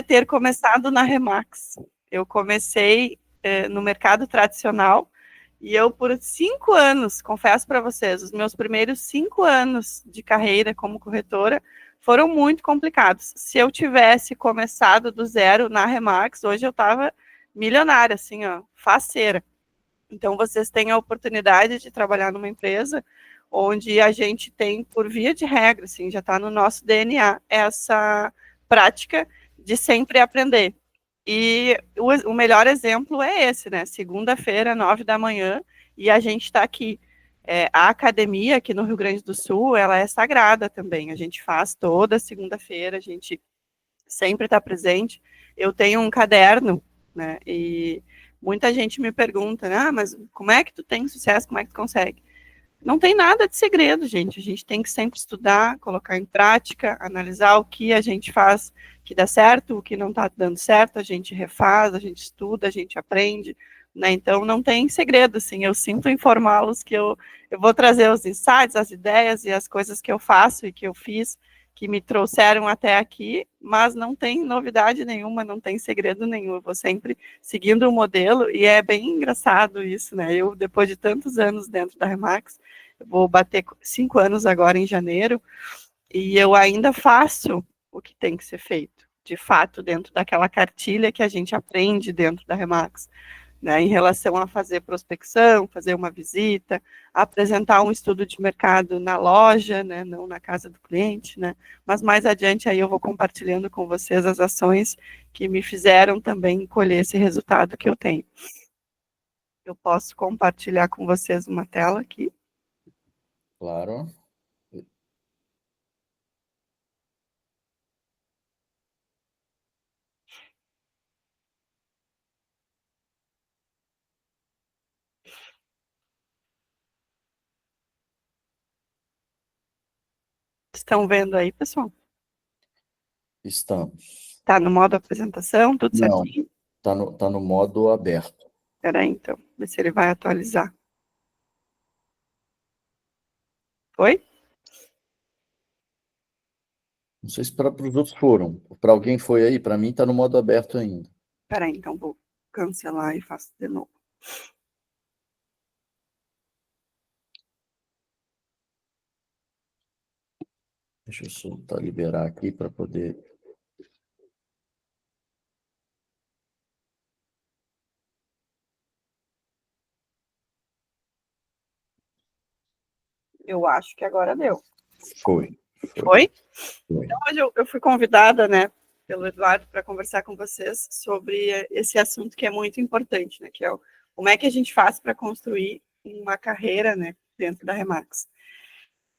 ter começado na Remax. Eu comecei no mercado tradicional e eu, por 5 anos, confesso para vocês, os meus primeiros 5 anos de carreira como corretora foram muito complicados. Se eu tivesse começado do zero na Remax, hoje eu estava milionária, assim, ó, faceira. Então, vocês têm a oportunidade de trabalhar numa empresa onde a gente tem, por via de regra, assim, já está no nosso DNA, essa prática de sempre aprender. E o melhor exemplo é esse, né? Segunda-feira, 9 da manhã, e a gente está aqui. A academia aqui no Rio Grande do Sul, ela é sagrada também. A gente faz toda segunda-feira, a gente sempre está presente. Eu tenho um caderno, né? E muita gente me pergunta, ah, mas como é que tu tem sucesso? Como é que tu consegue? Não tem nada de segredo, gente. A gente tem que sempre estudar, colocar em prática, analisar o que a gente faz que dá certo, o que não está dando certo, a gente refaz, a gente estuda, a gente aprende, né? Então, não tem segredo, assim. Eu sinto informá-los que eu vou trazer os insights, as ideias e as coisas que eu faço e que eu fiz, que me trouxeram até aqui, mas não tem novidade nenhuma, não tem segredo nenhum. Eu vou sempre seguindo o modelo e é bem engraçado isso, né? Eu, depois de tantos anos dentro da Remax, eu vou bater 5 anos agora em janeiro, e eu ainda faço o que tem que ser feito, de fato, dentro daquela cartilha que a gente aprende dentro da Remax, né, em relação a fazer prospecção, fazer uma visita, apresentar um estudo de mercado na loja, né, não na casa do cliente, né, mas mais adiante aí eu vou compartilhando com vocês as ações que me fizeram também colher esse resultado que eu tenho. Eu posso compartilhar com vocês uma tela aqui. Claro. Estão vendo aí, pessoal? Estamos. Está no modo apresentação, tudo Não, certinho? tá no modo aberto. Espera aí, então, ver se ele vai atualizar. Foi? Não sei se para os outros foram. Para alguém foi aí, para mim está no modo aberto ainda. Espera aí, então, vou cancelar e faço de novo. Deixa eu só liberar aqui para poder... Eu acho que agora deu. Foi? Foi? Então, hoje eu fui convidada, né, pelo Eduardo para conversar com vocês sobre esse assunto que é muito importante, né, que é como é que a gente faz para construir uma carreira, né, dentro da Remax.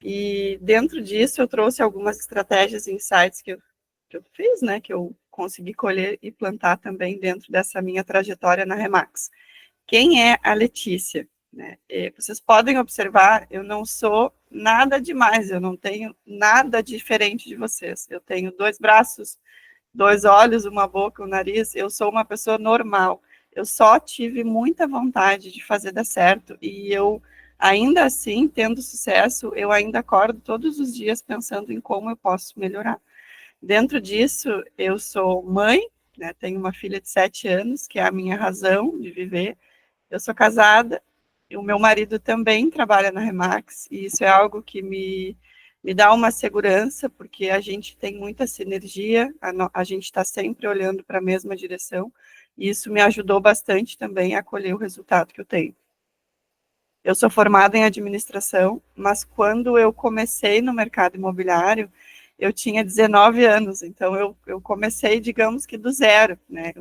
E dentro disso eu trouxe algumas estratégias e insights que eu fiz, né, que eu consegui colher e plantar também dentro dessa minha trajetória na Remax. Quem é a Letícia? Né? Vocês podem observar, eu não sou nada demais, eu não tenho nada diferente de vocês. Eu tenho 2 braços, 2 olhos, uma boca, um nariz, eu sou uma pessoa normal. Eu só tive muita vontade de fazer dar certo e eu, ainda assim, tendo sucesso, eu ainda acordo todos os dias pensando em como eu posso melhorar. Dentro disso, eu sou mãe, né, tenho uma filha de 7 anos, que é a minha razão de viver. Eu sou casada, e o meu marido também trabalha na Remax, e isso é algo que me dá uma segurança, porque a gente tem muita sinergia, a gente está sempre olhando para a mesma direção, e isso me ajudou bastante também a colher o resultado que eu tenho. Eu sou formada em administração, mas quando eu comecei no mercado imobiliário, eu tinha 19 anos, então eu comecei, digamos que do zero, né?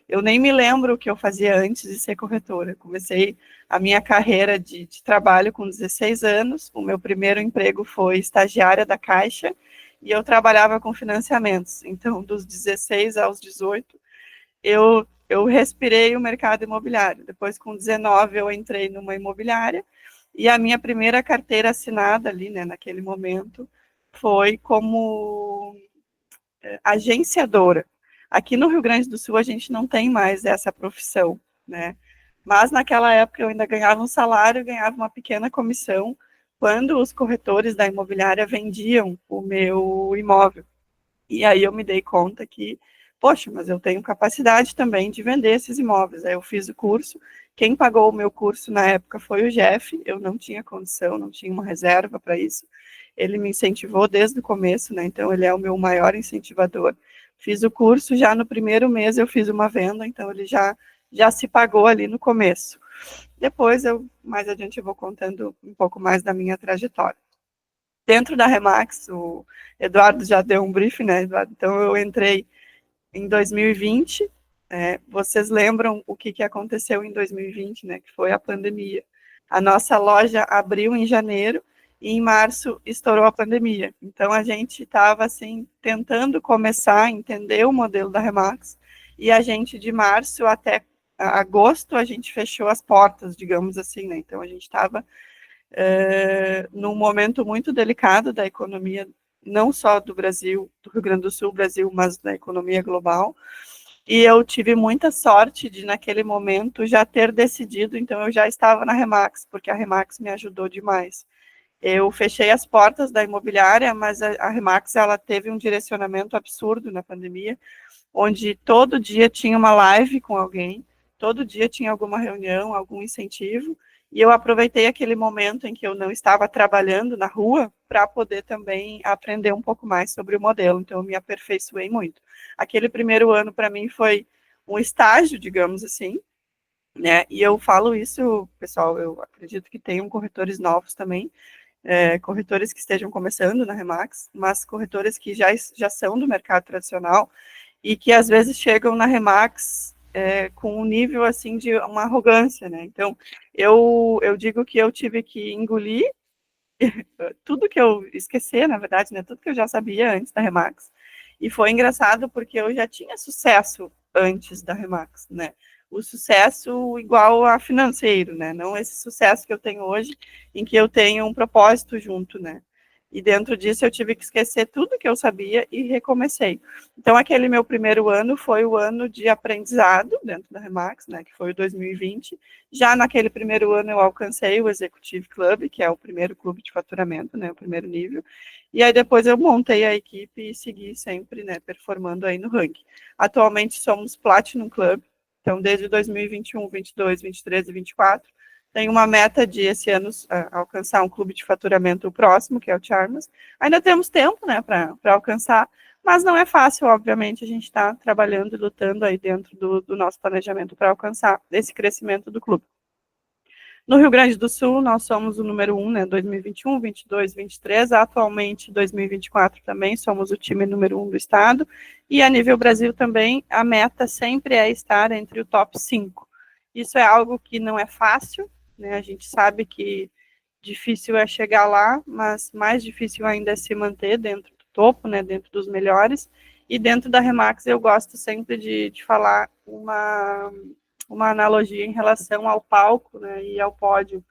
Eu nem me lembro o que eu fazia antes de ser corretora. Comecei a minha carreira de trabalho com 16 anos, o meu primeiro emprego foi estagiária da Caixa, e eu trabalhava com financiamentos. Então, dos 16 aos 18, eu respirei o mercado imobiliário. Depois, com 19, eu entrei numa imobiliária, e a minha primeira carteira assinada ali, né, naquele momento, foi como agenciadora. Aqui no Rio Grande do Sul, a gente não tem mais essa profissão, né? Mas naquela época eu ainda ganhava um salário, ganhava uma pequena comissão quando os corretores da imobiliária vendiam o meu imóvel. E aí eu me dei conta que poxa, mas eu tenho capacidade também de vender esses imóveis. Aí eu fiz o curso, quem pagou o meu curso na época foi o Jeff, eu não tinha condição, não tinha uma reserva para isso. Ele me incentivou desde o começo, né? Então ele é o meu maior incentivador. Fiz o curso, já no primeiro mês eu fiz uma venda, então ele já se pagou ali no começo. Depois, mais adiante, eu vou contando um pouco mais da minha trajetória. Dentro da Remax, o Eduardo já deu um briefing, né, Eduardo? Então, eu entrei em 2020. Vocês lembram o que aconteceu em 2020, né? Que foi a pandemia. A nossa loja abriu em janeiro e em março estourou a pandemia. Então, a gente estava, assim, tentando começar a entender o modelo da Remax, e a gente, de março até agosto, a gente fechou as portas, digamos assim, né? Então, a gente estava num momento muito delicado da economia, não só do Brasil, do Rio Grande do Sul, Brasil, mas da economia global. E eu tive muita sorte de, naquele momento, já ter decidido, então eu já estava na Remax, porque a Remax me ajudou demais. Eu fechei as portas da imobiliária, mas a Remax, ela teve um direcionamento absurdo na pandemia, onde todo dia tinha uma live com alguém, todo dia tinha alguma reunião, algum incentivo, e eu aproveitei aquele momento em que eu não estava trabalhando na rua para poder também aprender um pouco mais sobre o modelo, então eu me aperfeiçoei muito. Aquele primeiro ano para mim foi um estágio, digamos assim, né, e eu falo isso, pessoal, eu acredito que tenham corretores novos também, corretores que estejam começando na Remax, mas corretores que já são do mercado tradicional, e que às vezes chegam na Remax com um nível assim de uma arrogância, né? Então, eu digo que eu tive que engolir tudo que eu esqueci, na verdade, né? Tudo que eu já sabia antes da Remax. E foi engraçado porque eu já tinha sucesso antes da Remax, né? O sucesso igual a financeiro, né? Não esse sucesso que eu tenho hoje, em que eu tenho um propósito junto, né? E dentro disso eu tive que esquecer tudo que eu sabia e recomecei. Então, aquele meu primeiro ano foi o ano de aprendizado dentro da Remax, né? Que foi o 2020. Já naquele primeiro ano eu alcancei o Executive Club, que é o primeiro clube de faturamento, né? O primeiro nível. E aí depois eu montei a equipe e segui sempre, né? Performando aí no ranking. Atualmente somos Platinum Club. Então, desde 2021, 22, 23 e 24, tem uma meta de, esse ano, alcançar um clube de faturamento próximo, que é o Charmas. Ainda temos tempo, né, para alcançar, mas não é fácil, obviamente, a gente está trabalhando e lutando aí dentro do nosso planejamento para alcançar esse crescimento do clube. No Rio Grande do Sul, nós somos o número 1, né, 2021, 22, 23, atualmente 2024 também somos o time número 1 do estado, e a nível Brasil também, a meta sempre é estar entre o top 5. Isso é algo que não é fácil, né, a gente sabe que difícil é chegar lá, mas mais difícil ainda é se manter dentro do topo, né, dentro dos melhores, e dentro da Remax eu gosto sempre de falar uma analogia em relação ao palco, né, e ao pódio,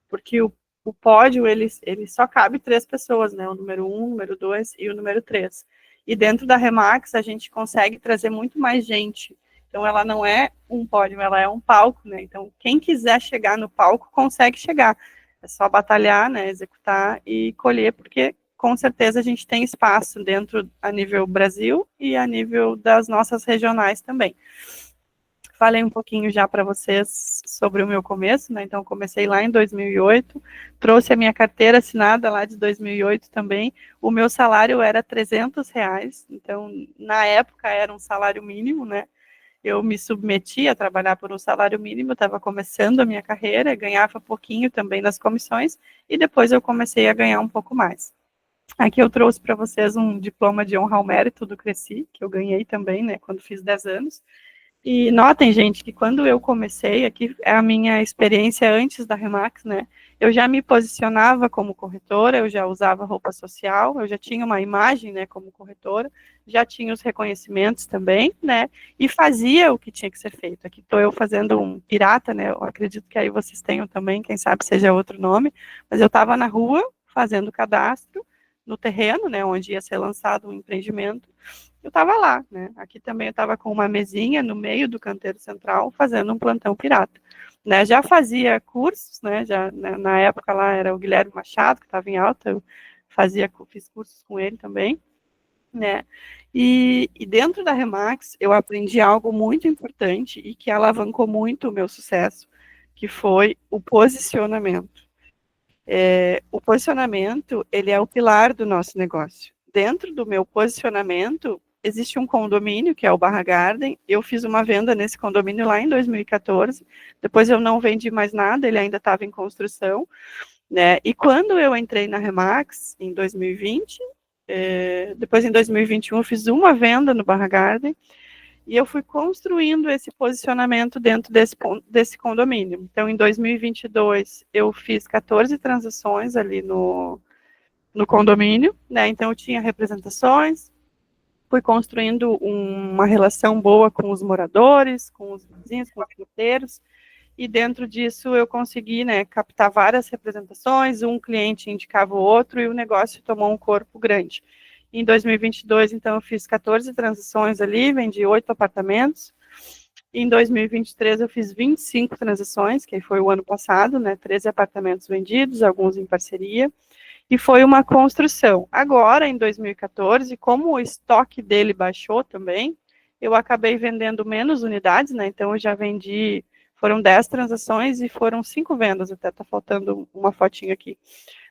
porque o pódio, ele só cabe 3 pessoas, né, o número 1, o número 2 e o número 3. E dentro da Remax, a gente consegue trazer muito mais gente. Então, ela não é um pódio, ela é um palco, né, então, quem quiser chegar no palco, consegue chegar. É só batalhar, né, executar e colher, porque com certeza a gente tem espaço dentro a nível Brasil e a nível das nossas regionais também. Falei um pouquinho já para vocês sobre o meu começo, né? Então, comecei lá em 2008, trouxe a minha carteira assinada lá de 2008 também. O meu salário era R$300, então, na época, era um salário mínimo, né? Eu me submeti a trabalhar por um salário mínimo, estava começando a minha carreira, ganhava pouquinho também nas comissões, e depois eu comecei a ganhar um pouco mais. Aqui eu trouxe para vocês um diploma de honra ao mérito do Cresci, que eu ganhei também, né, quando fiz 10 anos. E notem, gente, que quando eu comecei, aqui é a minha experiência antes da Remax, né? Eu já me posicionava como corretora, eu já usava roupa social, eu já tinha uma imagem, né, como corretora, já tinha os reconhecimentos também, né? E fazia o que tinha que ser feito. Aqui estou eu fazendo um pirata, né? Eu acredito que aí vocês tenham também, quem sabe seja outro nome, mas eu estava na rua fazendo cadastro no terreno, né, onde ia ser lançado um empreendimento. Eu estava lá, né? Aqui também eu estava com uma mesinha no meio do canteiro central, fazendo um plantão pirata. Né? Já fazia cursos, né? Já, na época lá era o Guilherme Machado, que estava em alta, eu fiz cursos com ele também. né? E dentro da Remax, eu aprendi algo muito importante e que alavancou muito o meu sucesso, que foi o posicionamento. O posicionamento, ele é o pilar do nosso negócio. Dentro do meu posicionamento, existe um condomínio, que é o Barra Garden. Eu fiz uma venda nesse condomínio lá em 2014. Depois eu não vendi mais nada, ele ainda estava em construção, né? E quando eu entrei na Remax, em 2020, depois em 2021 eu fiz uma venda no Barra Garden, e eu fui construindo esse posicionamento dentro desse condomínio. Então, em 2022, eu fiz 14 transações ali no condomínio, né? Então, eu tinha representações, fui construindo uma relação boa com os moradores, com os vizinhos, com os porteiros, e dentro disso eu consegui, né, captar várias representações, um cliente indicava o outro, e o negócio tomou um corpo grande. Em 2022, então, eu fiz 14 transações ali, vendi 8 apartamentos. Em 2023, eu fiz 25 transações, que foi o ano passado, né? 13 apartamentos vendidos, alguns em parceria. E foi uma construção. Agora, em 2014, como o estoque dele baixou também, eu acabei vendendo menos unidades, né? Então, eu já vendi, foram 10 transações e foram 5 vendas, até está faltando uma fotinha aqui.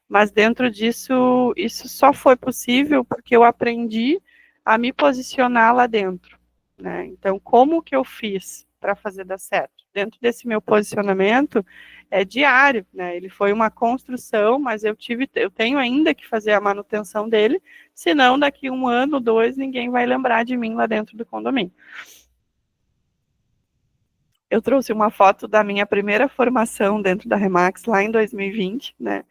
Mas dentro disso, isso só foi possível porque eu aprendi a me posicionar lá dentro, né? Então, como que eu fiz para fazer dar certo? Dentro desse meu posicionamento é diário, né? Ele foi uma construção, mas eu tenho ainda que fazer a manutenção dele, senão daqui 1 ano, 2, ninguém vai lembrar de mim lá dentro do condomínio. Eu trouxe uma foto da minha primeira formação dentro da Remax lá em 2020, né?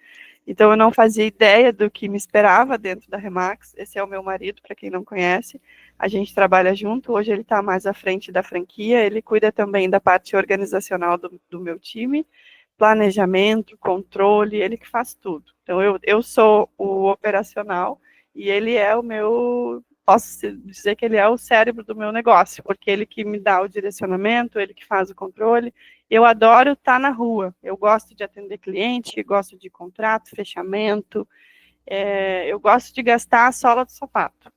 Então, eu não fazia ideia do que me esperava dentro da Remax. Esse é o meu marido, para quem não conhece. A gente trabalha junto. Hoje ele está mais à frente da franquia. Ele cuida também da parte organizacional do meu time, planejamento, controle, ele que faz tudo. Então, eu sou o operacional e ele é o meu... Posso dizer que ele é o cérebro do meu negócio, porque ele que me dá o direcionamento, ele que faz o controle. Eu adoro estar na rua, eu gosto de atender cliente, gosto de contrato, fechamento, eu gosto de gastar a sola do sapato.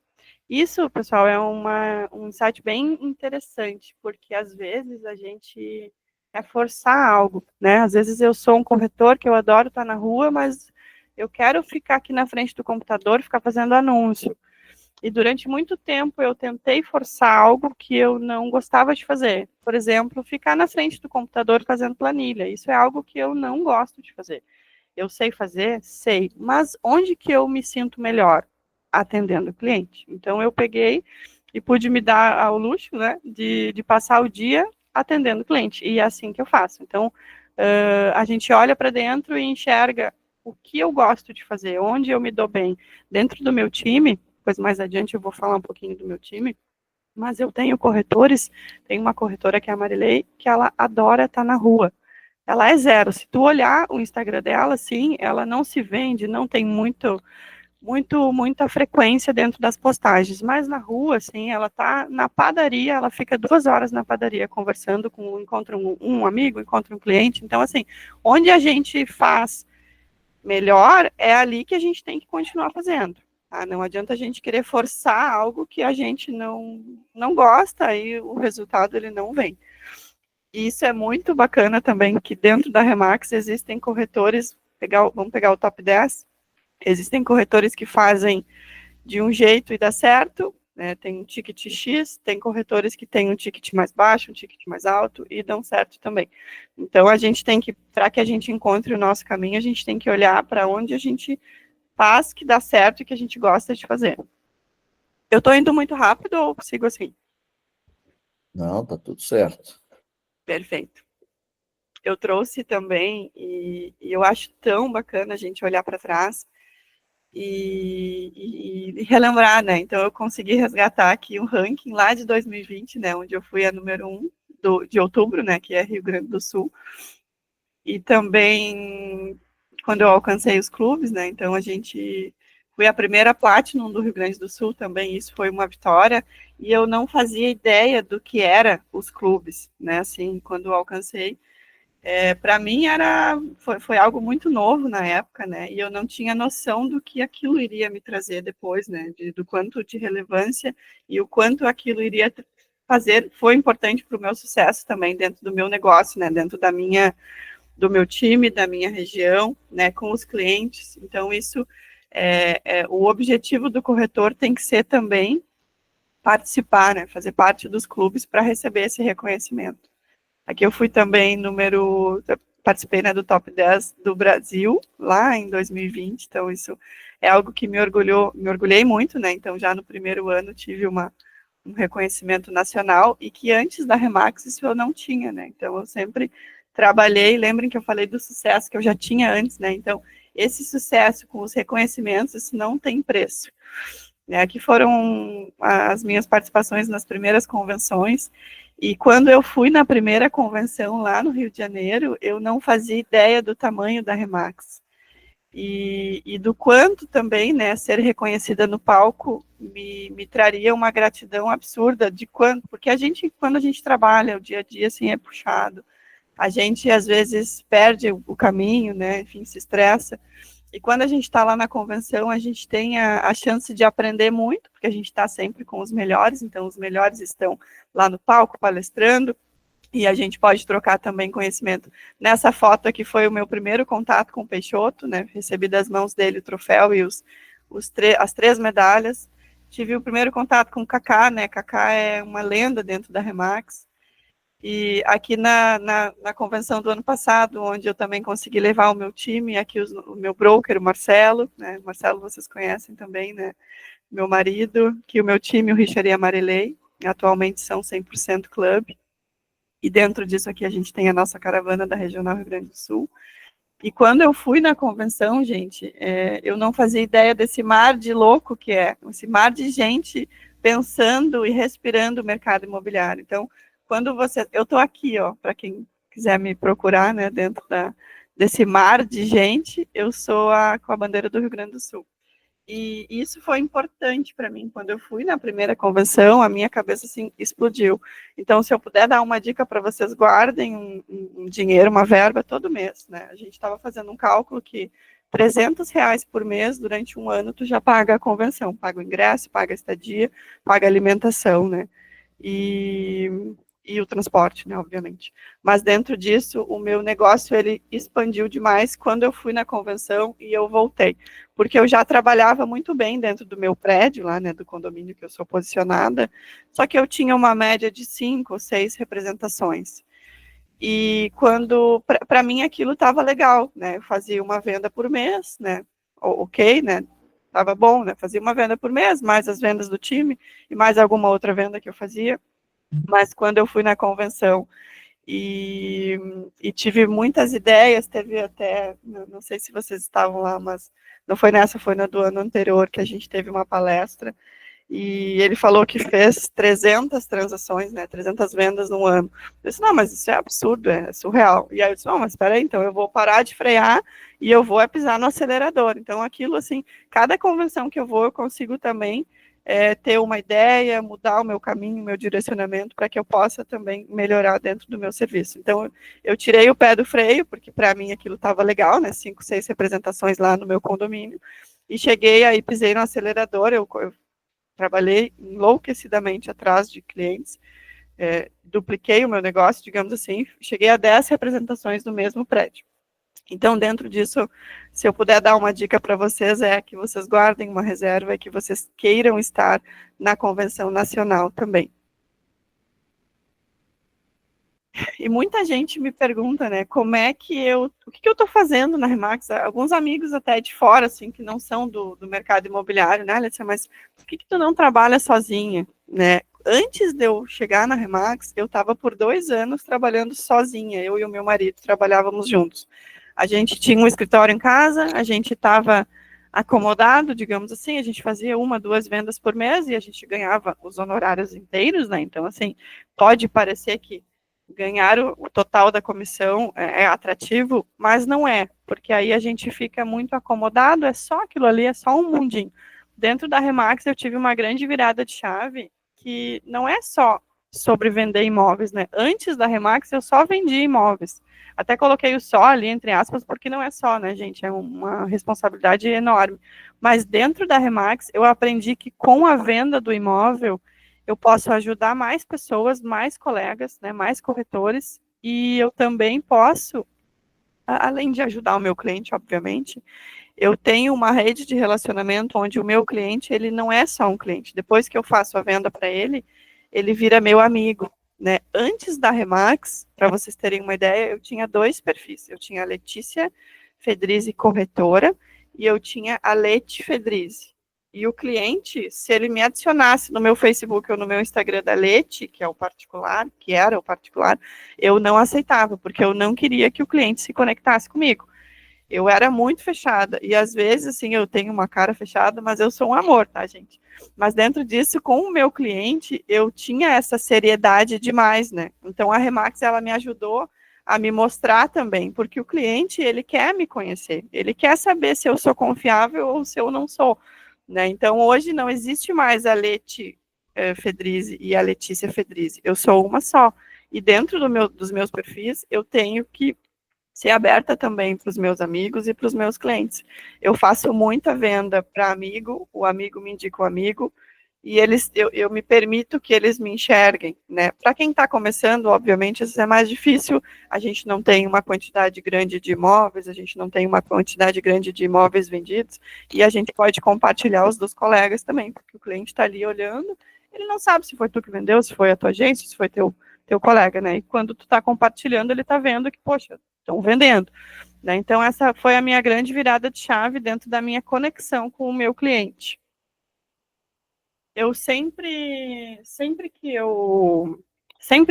Isso, pessoal, é um insight bem interessante, porque às vezes a gente quer forçar algo, né? Às vezes eu sou um corretor que eu adoro estar na rua, mas eu quero ficar aqui na frente do computador, ficar fazendo anúncio. E durante muito tempo eu tentei forçar algo que eu não gostava de fazer. Por exemplo, ficar na frente do computador fazendo planilha. Isso é algo que eu não gosto de fazer. Eu sei fazer? Sei. Mas onde que eu me sinto melhor? Atendendo o cliente. Então eu peguei e pude me dar ao luxo, né, de passar o dia atendendo o cliente. E é assim que eu faço. Então, a gente olha para dentro e enxerga o que eu gosto de fazer, onde eu me dou bem. Dentro do meu time, depois mais adiante eu vou falar um pouquinho do meu time, mas eu tenho corretores, tem uma corretora que é a Marilei, que ela adora estar na rua. Ela é zero. Se tu olhar o Instagram dela, sim, ela não se vende, não tem muita frequência dentro das postagens, mas na rua, assim, ela tá na padaria, ela fica 2 horas na padaria conversando encontra um amigo, encontra um cliente. Então, assim, onde a gente faz melhor, é ali que a gente tem que continuar fazendo. Tá? Não adianta a gente querer forçar algo que a gente não gosta e o resultado ele não vem. E isso é muito bacana também, que dentro da Remax existem corretores, vamos pegar o top 10, existem corretores que fazem de um jeito e dá certo, né? Tem um ticket X, tem corretores que têm um ticket mais baixo, um ticket mais alto e dão certo também. Então, a gente tem que, para que a gente encontre o nosso caminho, a gente tem que olhar para onde a gente faz que dá certo e que a gente gosta de fazer. Eu estou indo muito rápido ou sigo assim? Não, tá tudo certo. Perfeito. Eu trouxe também, e eu acho tão bacana a gente olhar para trás e relembrar, né? Então, eu consegui resgatar aqui um ranking lá de 2020, né? Onde eu fui a número 1 de outubro, né? Que é Rio Grande do Sul. E também, quando eu alcancei os clubes, né? Então, fui a primeira Platinum do Rio Grande do Sul também, isso foi uma vitória. E eu não fazia ideia do que era os clubes, né? Assim, quando eu alcancei. Para mim foi algo muito novo na época, né? E eu não tinha noção do que aquilo iria me trazer depois, né? Do quanto de relevância e o quanto aquilo iria fazer. Foi importante para o meu sucesso também dentro do meu negócio, né? Dentro do meu time, da minha região, né? Com os clientes. Então isso o objetivo do corretor tem que ser também participar, né? Fazer parte dos clubes para receber esse reconhecimento. Aqui eu fui também participei, né, do top 10 do Brasil, lá em 2020, então isso é algo que me orgulhei muito, né, então já no primeiro ano tive um reconhecimento nacional, e que antes da Remax isso eu não tinha, né, então eu sempre trabalhei, lembrem que eu falei do sucesso que eu já tinha antes, né, então esse sucesso com os reconhecimentos, isso não tem preço. Aqui foram as minhas participações nas primeiras convenções, e quando eu fui na primeira convenção lá no Rio de Janeiro, eu não fazia ideia do tamanho da Remax. E do quanto também, né, ser reconhecida no palco me traria uma gratidão absurda, porque quando a gente trabalha, o dia a dia assim é puxado, a gente às vezes perde o caminho, né, enfim, se estressa. E quando a gente está lá na convenção, a gente tem a chance de aprender muito, porque a gente está sempre com os melhores, então os melhores estão lá no palco palestrando, e a gente pode trocar também conhecimento. Nessa foto aqui foi o meu primeiro contato com o Peixoto, né? Recebi das mãos dele o troféu e as 3 medalhas. Tive o primeiro contato com o Kaká, né? Kaká é uma lenda dentro da Remax. E aqui na convenção do ano passado, onde eu também consegui levar o meu time, aqui o meu broker, o Marcelo, né? Marcelo vocês conhecem também, né? Meu marido, que o meu time, o Richard e a Marilei, atualmente são 100% clube. E dentro disso aqui a gente tem a nossa caravana da Regional Rio Grande do Sul. E quando eu fui na convenção, gente, eu não fazia ideia desse mar de louco que é, esse mar de gente pensando e respirando o mercado imobiliário. Então, eu estou aqui, ó, para quem quiser me procurar, né, dentro desse mar de gente, eu sou com a bandeira do Rio Grande do Sul. E isso foi importante para mim. Quando eu fui na primeira convenção, a minha cabeça assim explodiu. Então, se eu puder dar uma dica para vocês, guardem um dinheiro, uma verba todo mês, né? A gente estava fazendo um cálculo que R$ 300 por mês durante um ano tu já paga a convenção, paga o ingresso, paga a estadia, paga a alimentação, né? E o transporte, né, obviamente. Mas dentro disso, o meu negócio, ele expandiu demais quando eu fui na convenção e eu voltei. Porque eu já trabalhava muito bem dentro do meu prédio, lá, né, do condomínio que eu sou posicionada, só que eu tinha uma média de 5 ou 6 representações. E para mim, aquilo estava legal, né, eu fazia uma venda por mês, né, ok, né, estava bom, né, fazia uma venda por mês, mais as vendas do time, e mais alguma outra venda que eu fazia. Mas quando eu fui na convenção e tive muitas ideias, teve até, não sei se vocês estavam lá, mas não foi nessa, foi na do ano anterior que a gente teve uma palestra, e ele falou que fez 300 transações, né, 300 vendas no ano. Eu disse, não, mas isso é absurdo, é surreal. E aí eu disse, não, mas espera aí, então eu vou parar de frear e eu vou pisar no acelerador. Então aquilo, assim, cada convenção que eu vou, eu consigo também ter uma ideia, mudar o meu caminho, o meu direcionamento, para que eu possa também melhorar dentro do meu serviço. Então, eu tirei o pé do freio, porque para mim aquilo estava legal, né? 5, 6 representações lá no meu condomínio, e cheguei aí, pisei no acelerador, eu trabalhei enlouquecidamente atrás de clientes, dupliquei o meu negócio, digamos assim, cheguei a 10 representações no mesmo prédio. Então, dentro disso, se eu puder dar uma dica para vocês, é que vocês guardem uma reserva e que vocês queiram estar na convenção nacional também. E muita gente me pergunta, né, o que eu estou fazendo na Remax? Alguns amigos até de fora, assim, que não são do mercado imobiliário, né, Alessia, mas por que tu não trabalha sozinha, né? Antes de eu chegar na Remax, eu estava por 2 anos trabalhando sozinha, eu e o meu marido trabalhávamos juntos. A gente tinha um escritório em casa, a gente estava acomodado, digamos assim, a gente fazia 1, 2 vendas por mês e a gente ganhava os honorários inteiros, né? Então, assim, pode parecer que ganhar o total da comissão é atrativo, mas não é, porque aí a gente fica muito acomodado, é só aquilo ali, é só um mundinho. Dentro da Remax eu tive uma grande virada de chave, que não é só sobre vender imóveis, né? Antes da Remax, eu só vendia imóveis. Até coloquei o só ali, entre aspas, porque não é só, né, gente? É uma responsabilidade enorme. Mas dentro da Remax, eu aprendi que com a venda do imóvel, eu posso ajudar mais pessoas, mais colegas, né, mais corretores, e eu também posso, além de ajudar o meu cliente, obviamente, eu tenho uma rede de relacionamento onde o meu cliente, ele não é só um cliente. Depois que eu faço a venda para ele, ele vira meu amigo, né? Antes da Remax, para vocês terem uma ideia, eu tinha 2 perfis. Eu tinha a Letícia Fedrizi, corretora, e eu tinha a Leti Fedrizi. E o cliente, se ele me adicionasse no meu Facebook ou no meu Instagram da Leti, que é o particular, que era o particular, eu não aceitava, porque eu não queria que o cliente se conectasse comigo. Eu era muito fechada, e às vezes, assim, eu tenho uma cara fechada, mas eu sou um amor, tá, gente? Mas dentro disso, com o meu cliente, eu tinha essa seriedade demais, né? Então, a Remax, ela me ajudou a me mostrar também, porque o cliente, ele quer me conhecer, ele quer saber se eu sou confiável ou se eu não sou, né? Então, hoje não existe mais a Leti Fedrizi e a Letícia Fedrizi, eu sou uma só. E dentro dos meus perfis, eu tenho que ser aberta também para os meus amigos e para os meus clientes. Eu faço muita venda para amigo, o amigo me indica o amigo, e eu me permito que eles me enxerguem, né? Para quem está começando, obviamente, isso é mais difícil, a gente não tem uma quantidade grande de imóveis, a gente não tem uma quantidade grande de imóveis vendidos, e a gente pode compartilhar os dos colegas também, porque o cliente está ali olhando, ele não sabe se foi tu que vendeu, se foi a tua agência, se foi teu colega, né? E quando tu está compartilhando, ele está vendo que, poxa, estão vendendo, né? Então, essa foi a minha grande virada de chave dentro da minha conexão com o meu cliente. Eu sempre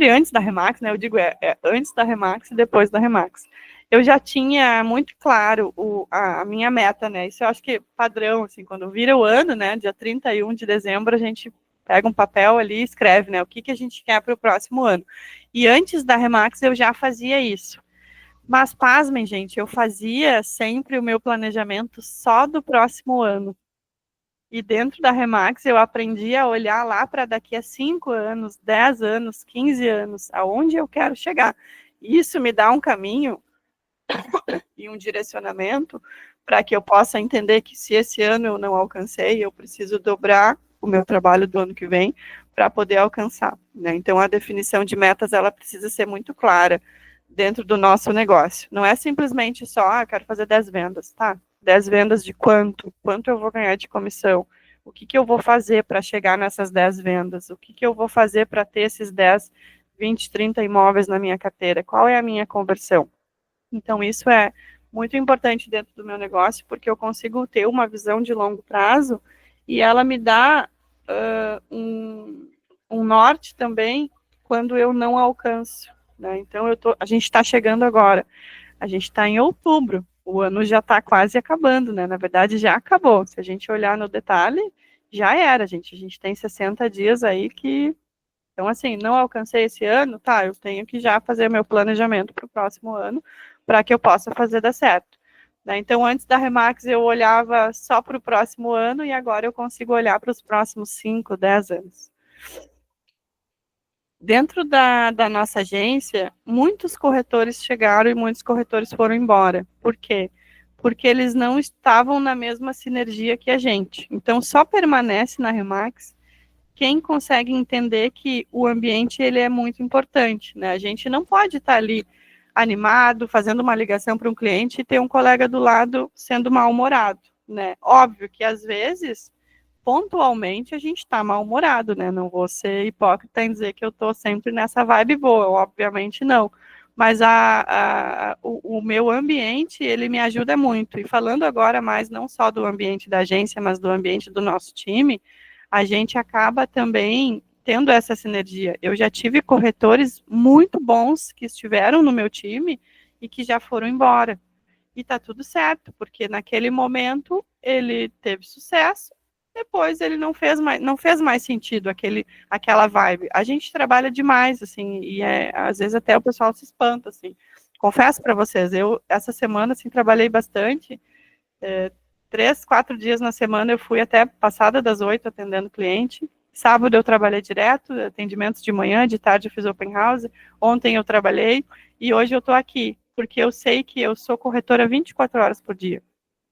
antes da Remax, né? Eu digo, antes da Remax e depois da Remax. Eu já tinha muito claro a minha meta, né? Isso eu acho que é padrão, assim, quando vira o ano, né? Dia 31 de dezembro, a gente pega um papel ali e escreve, né? O que a gente quer para o próximo ano. E antes da Remax, eu já fazia isso. Mas, pasmem, gente, eu fazia sempre o meu planejamento só do próximo ano. E dentro da Remax eu aprendi a olhar lá para daqui a 5 anos, 10 anos, 15 anos, aonde eu quero chegar. Isso me dá um caminho e um direcionamento para que eu possa entender que se esse ano eu não alcancei, eu preciso dobrar o meu trabalho do ano que vem para poder alcançar, né? Então a definição de metas ela precisa ser muito clara dentro do nosso negócio. Não é simplesmente só, eu quero fazer 10 vendas, tá? 10 vendas de quanto? Quanto eu vou ganhar de comissão? O que eu vou fazer para chegar nessas 10 vendas? O que eu vou fazer para ter esses 10, 20, 30 imóveis na minha carteira? Qual é a minha conversão? Então, isso é muito importante dentro do meu negócio, porque eu consigo ter uma visão de longo prazo e ela me dá um norte também quando eu não alcanço, né? Então, a gente está chegando agora, a gente está em outubro, o ano já está quase acabando, né? Na verdade, já acabou. Se a gente olhar no detalhe, já era, gente. A gente tem 60 dias aí que... Então, assim, não alcancei esse ano, tá, eu tenho que já fazer meu planejamento para o próximo ano, para que eu possa fazer dar certo. Né? Então, antes da Remax, eu olhava só para o próximo ano e agora eu consigo olhar para os próximos 5, 10 anos. Dentro da nossa agência, muitos corretores chegaram e muitos corretores foram embora. Por quê? Porque eles não estavam na mesma sinergia que a gente. Então, só permanece na Remax quem consegue entender que o ambiente ele é muito importante, né? A gente não pode estar ali animado, fazendo uma ligação para um cliente e ter um colega do lado sendo mal-humorado, né? Óbvio que às vezes, pontualmente, a gente está mal-humorado, né? Não vou ser hipócrita em dizer que eu estou sempre nessa vibe boa, obviamente não. Mas o meu ambiente, ele me ajuda muito. E falando agora mais não só do ambiente da agência, mas do ambiente do nosso time, a gente acaba também tendo essa sinergia. Eu já tive corretores muito bons que estiveram no meu time e que já foram embora. E tá tudo certo, porque naquele momento ele teve sucesso, depois ele não fez mais sentido aquela vibe. A gente trabalha demais, assim, e às vezes até o pessoal se espanta, assim. Confesso para vocês, eu essa semana assim trabalhei bastante. 3, 4 dias na semana eu fui até passada das 8 atendendo cliente, Sábado eu trabalhei direto, atendimentos de manhã, de tarde eu fiz open house, ontem eu trabalhei e hoje eu estou aqui, porque eu sei que eu sou corretora 24 horas por dia.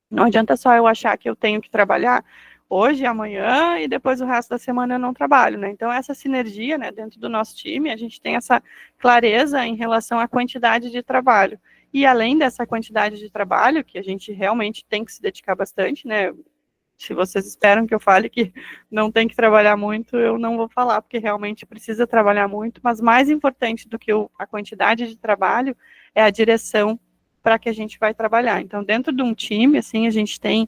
Não adianta só eu achar que eu tenho que trabalhar hoje, amanhã e depois o resto da semana eu não trabalho, né? Então essa sinergia, né, dentro do nosso time, a gente tem essa clareza em relação à quantidade de trabalho. E além dessa quantidade de trabalho, que a gente realmente tem que se dedicar bastante, né? Se vocês esperam que eu fale que não tem que trabalhar muito, eu não vou falar, porque realmente precisa trabalhar muito, mas mais importante do que a quantidade de trabalho é a direção para que a gente vai trabalhar. Então, dentro de um time, assim, a gente tem,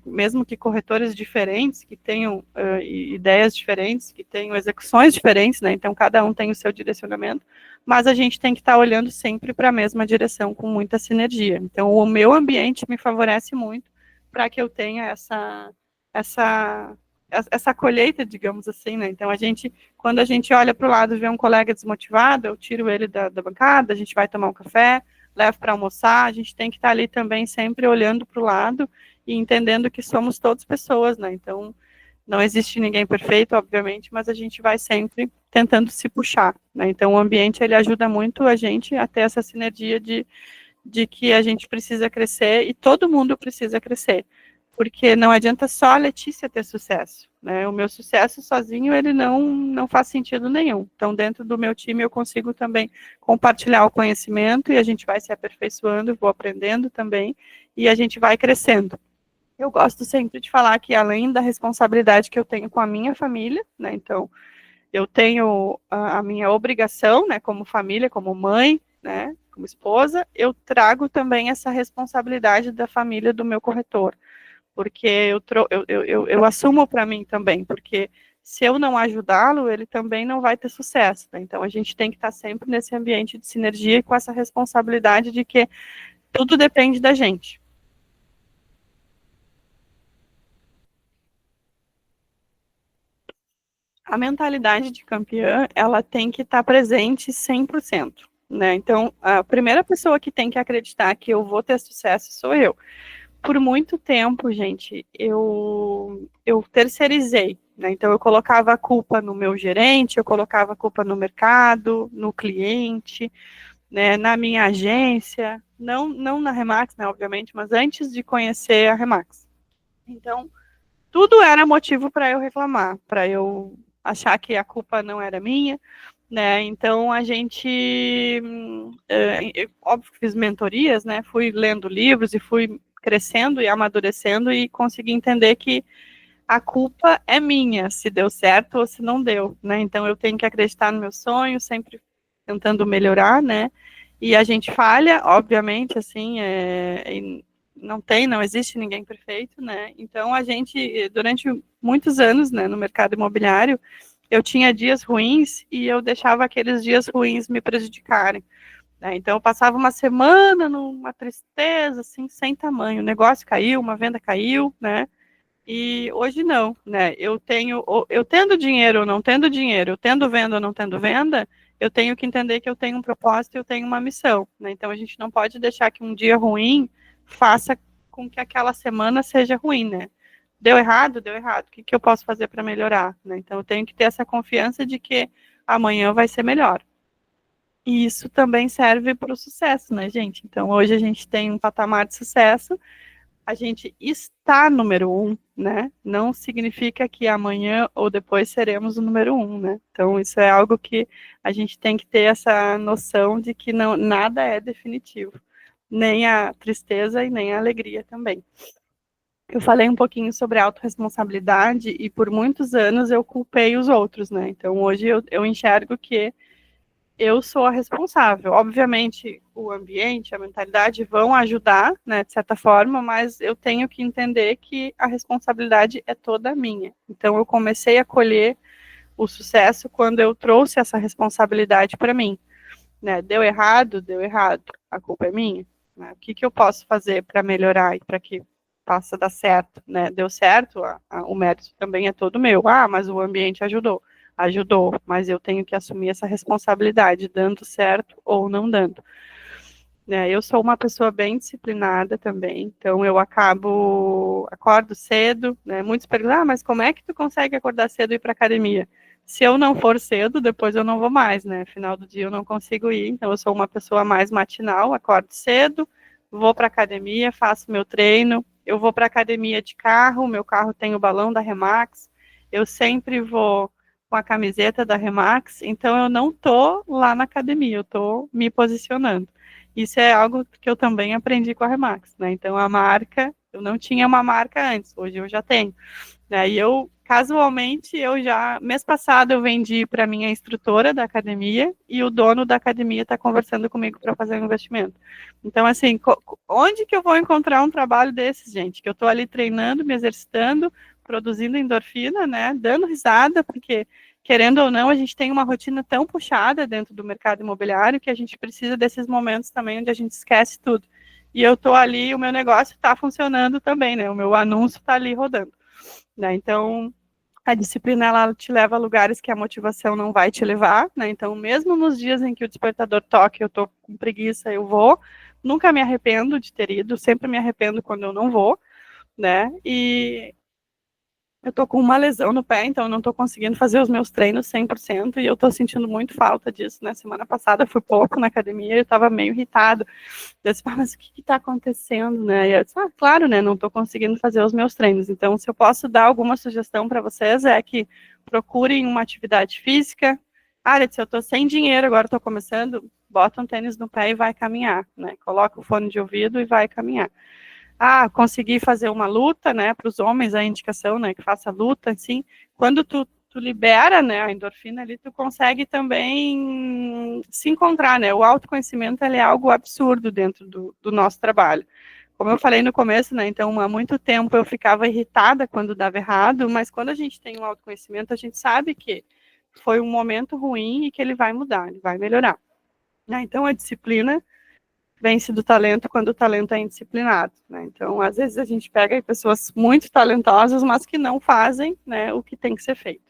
mesmo que corretores diferentes, que tenham ideias diferentes, que tenham execuções diferentes, né? Então, cada um tem o seu direcionamento, mas a gente tem que estar olhando sempre para a mesma direção, com muita sinergia. Então, o meu ambiente me favorece muito para que eu tenha essa colheita, digamos assim, né? Então, quando a gente olha para o lado e vê um colega desmotivado, eu tiro ele da bancada, a gente vai tomar um café, levo para almoçar, a gente tem que estar ali também sempre olhando para o lado e entendendo que somos todos pessoas, né? Então, não existe ninguém perfeito, obviamente, mas a gente vai sempre tentando se puxar, né? Então, o ambiente, ele ajuda muito a gente a ter essa sinergia de que a gente precisa crescer e todo mundo precisa crescer, porque não adianta só a Letícia ter sucesso, né? O meu sucesso sozinho, ele não faz sentido nenhum. Então, dentro do meu time, eu consigo também compartilhar o conhecimento e a gente vai se aperfeiçoando, vou aprendendo também e a gente vai crescendo. Eu gosto sempre de falar que, além da responsabilidade que eu tenho com a minha família, né? Então, eu tenho a minha obrigação, né, como família, como mãe, né, como esposa, eu trago também essa responsabilidade da família do meu corretor, porque eu assumo para mim também, porque se eu não ajudá-lo, ele também não vai ter sucesso, né? Então a gente tem que estar sempre nesse ambiente de sinergia e com essa responsabilidade de que tudo depende da gente. A mentalidade de campeã, ela tem que estar presente 100%, né? Então, a primeira pessoa que tem que acreditar que eu vou ter sucesso sou eu. Por muito tempo, gente, eu terceirizei, né? Então, eu colocava a culpa no meu gerente, eu colocava a culpa no mercado, no cliente, né, na minha agência, não na Remax, né, obviamente, mas antes de conhecer a Remax. Então, tudo era motivo para eu reclamar, para eu achar que a culpa não era minha, né? Então a gente, óbvio que fiz mentorias, né? Fui lendo livros e fui crescendo e amadurecendo e consegui entender que a culpa é minha, se deu certo ou se não deu, né? Então eu tenho que acreditar no meu sonho, sempre tentando melhorar, né? E a gente falha, obviamente, assim, não existe ninguém perfeito, né? Então a gente, durante muitos anos, né, no mercado imobiliário, eu tinha dias ruins e eu deixava aqueles dias ruins me prejudicarem, né? Então eu passava uma semana numa tristeza, assim, sem tamanho. O negócio caiu, uma venda caiu, né? E hoje não, né? Eu tendo dinheiro ou não tendo dinheiro, eu tendo venda ou não tendo venda, eu tenho que entender que eu tenho um propósito e eu tenho uma missão, né? Então a gente não pode deixar que um dia ruim faça com que aquela semana seja ruim, né? Deu errado, deu errado. O que eu posso fazer para melhorar, né? Então eu tenho que ter essa confiança de que amanhã vai ser melhor. E isso também serve para o sucesso, né, gente? Então hoje a gente tem um patamar de sucesso, a gente está número 1, né? Não significa que amanhã ou depois seremos o número 1, né? Então, isso é algo que a gente tem que ter essa noção de que nada é definitivo. Nem a tristeza e nem a alegria também. Eu falei um pouquinho sobre autorresponsabilidade e por muitos anos eu culpei os outros, né? Então, hoje eu enxergo que eu sou a responsável. Obviamente, o ambiente, a mentalidade vão ajudar, né, de certa forma, mas eu tenho que entender que a responsabilidade é toda minha. Então, eu comecei a colher o sucesso quando eu trouxe essa responsabilidade para mim, né? Deu errado, a culpa é minha. Né? O que eu posso fazer para melhorar e para que possa dar certo, né? Deu certo, o mérito também é todo meu. Ah, mas o ambiente ajudou, mas eu tenho que assumir essa responsabilidade, dando certo ou não dando. né? Eu sou uma pessoa bem disciplinada também, então eu acordo cedo, né? Muitos perguntam, mas como é que tu consegue acordar cedo e ir para academia? Se eu não for cedo, depois eu não vou mais, né? Final do dia eu não consigo ir, então eu sou uma pessoa mais matinal, acordo cedo, vou para academia, faço meu treino, eu vou para academia de carro, meu carro tem o balão da Remax, eu sempre vou com a camiseta da Remax, então eu não tô lá na academia, eu tô me posicionando. Isso é algo que eu também aprendi com a Remax, né? Então a marca, eu não tinha uma marca antes, hoje eu já tenho. Né? E eu, casualmente, mês passado eu vendi para minha instrutora da academia e o dono da academia está conversando comigo para fazer um investimento. Então, assim, onde que eu vou encontrar um trabalho desses, gente? Que eu estou ali treinando, me exercitando, produzindo endorfina, né? Dando risada, porque querendo ou não, a gente tem uma rotina tão puxada dentro do mercado imobiliário que a gente precisa desses momentos também onde a gente esquece tudo. E eu estou ali, o meu negócio está funcionando também, né? O meu anúncio está ali rodando. Né? Então, a disciplina ela te leva a lugares que a motivação não vai te levar, né? Então, mesmo nos dias em que o despertador toca, eu tô com preguiça, eu vou. Nunca me arrependo de ter ido, sempre me arrependo quando eu não vou, né? E eu tô com uma lesão no pé, então eu não tô conseguindo fazer os meus treinos 100% e eu tô sentindo muito falta disso, né? Semana passada fui pouco na academia e eu tava meio irritada. Eu disse, mas o que está acontecendo, né? E eu disse, claro, né? Não estou conseguindo fazer os meus treinos. Então, se eu posso dar alguma sugestão para vocês, é que procurem uma atividade física. Ah, se eu estou sem dinheiro, agora estou começando, bota um tênis no pé e vai caminhar, né? Coloca o fone de ouvido e vai caminhar. Ah, consegui fazer uma luta, né? Para os homens, a indicação, né? Que faça luta, assim. Quando tu libera, né, a endorfina ali, tu consegue também se encontrar, né? O autoconhecimento, ele é algo absurdo dentro do nosso trabalho. Como eu falei no começo, né, então há muito tempo eu ficava irritada quando dava errado, mas quando a gente tem um autoconhecimento, a gente sabe que foi um momento ruim e que ele vai mudar, ele vai melhorar. Né? Então a disciplina vence do talento quando o talento é indisciplinado. Né? Então, às vezes a gente pega pessoas muito talentosas, mas que não fazem, né, o que tem que ser feito.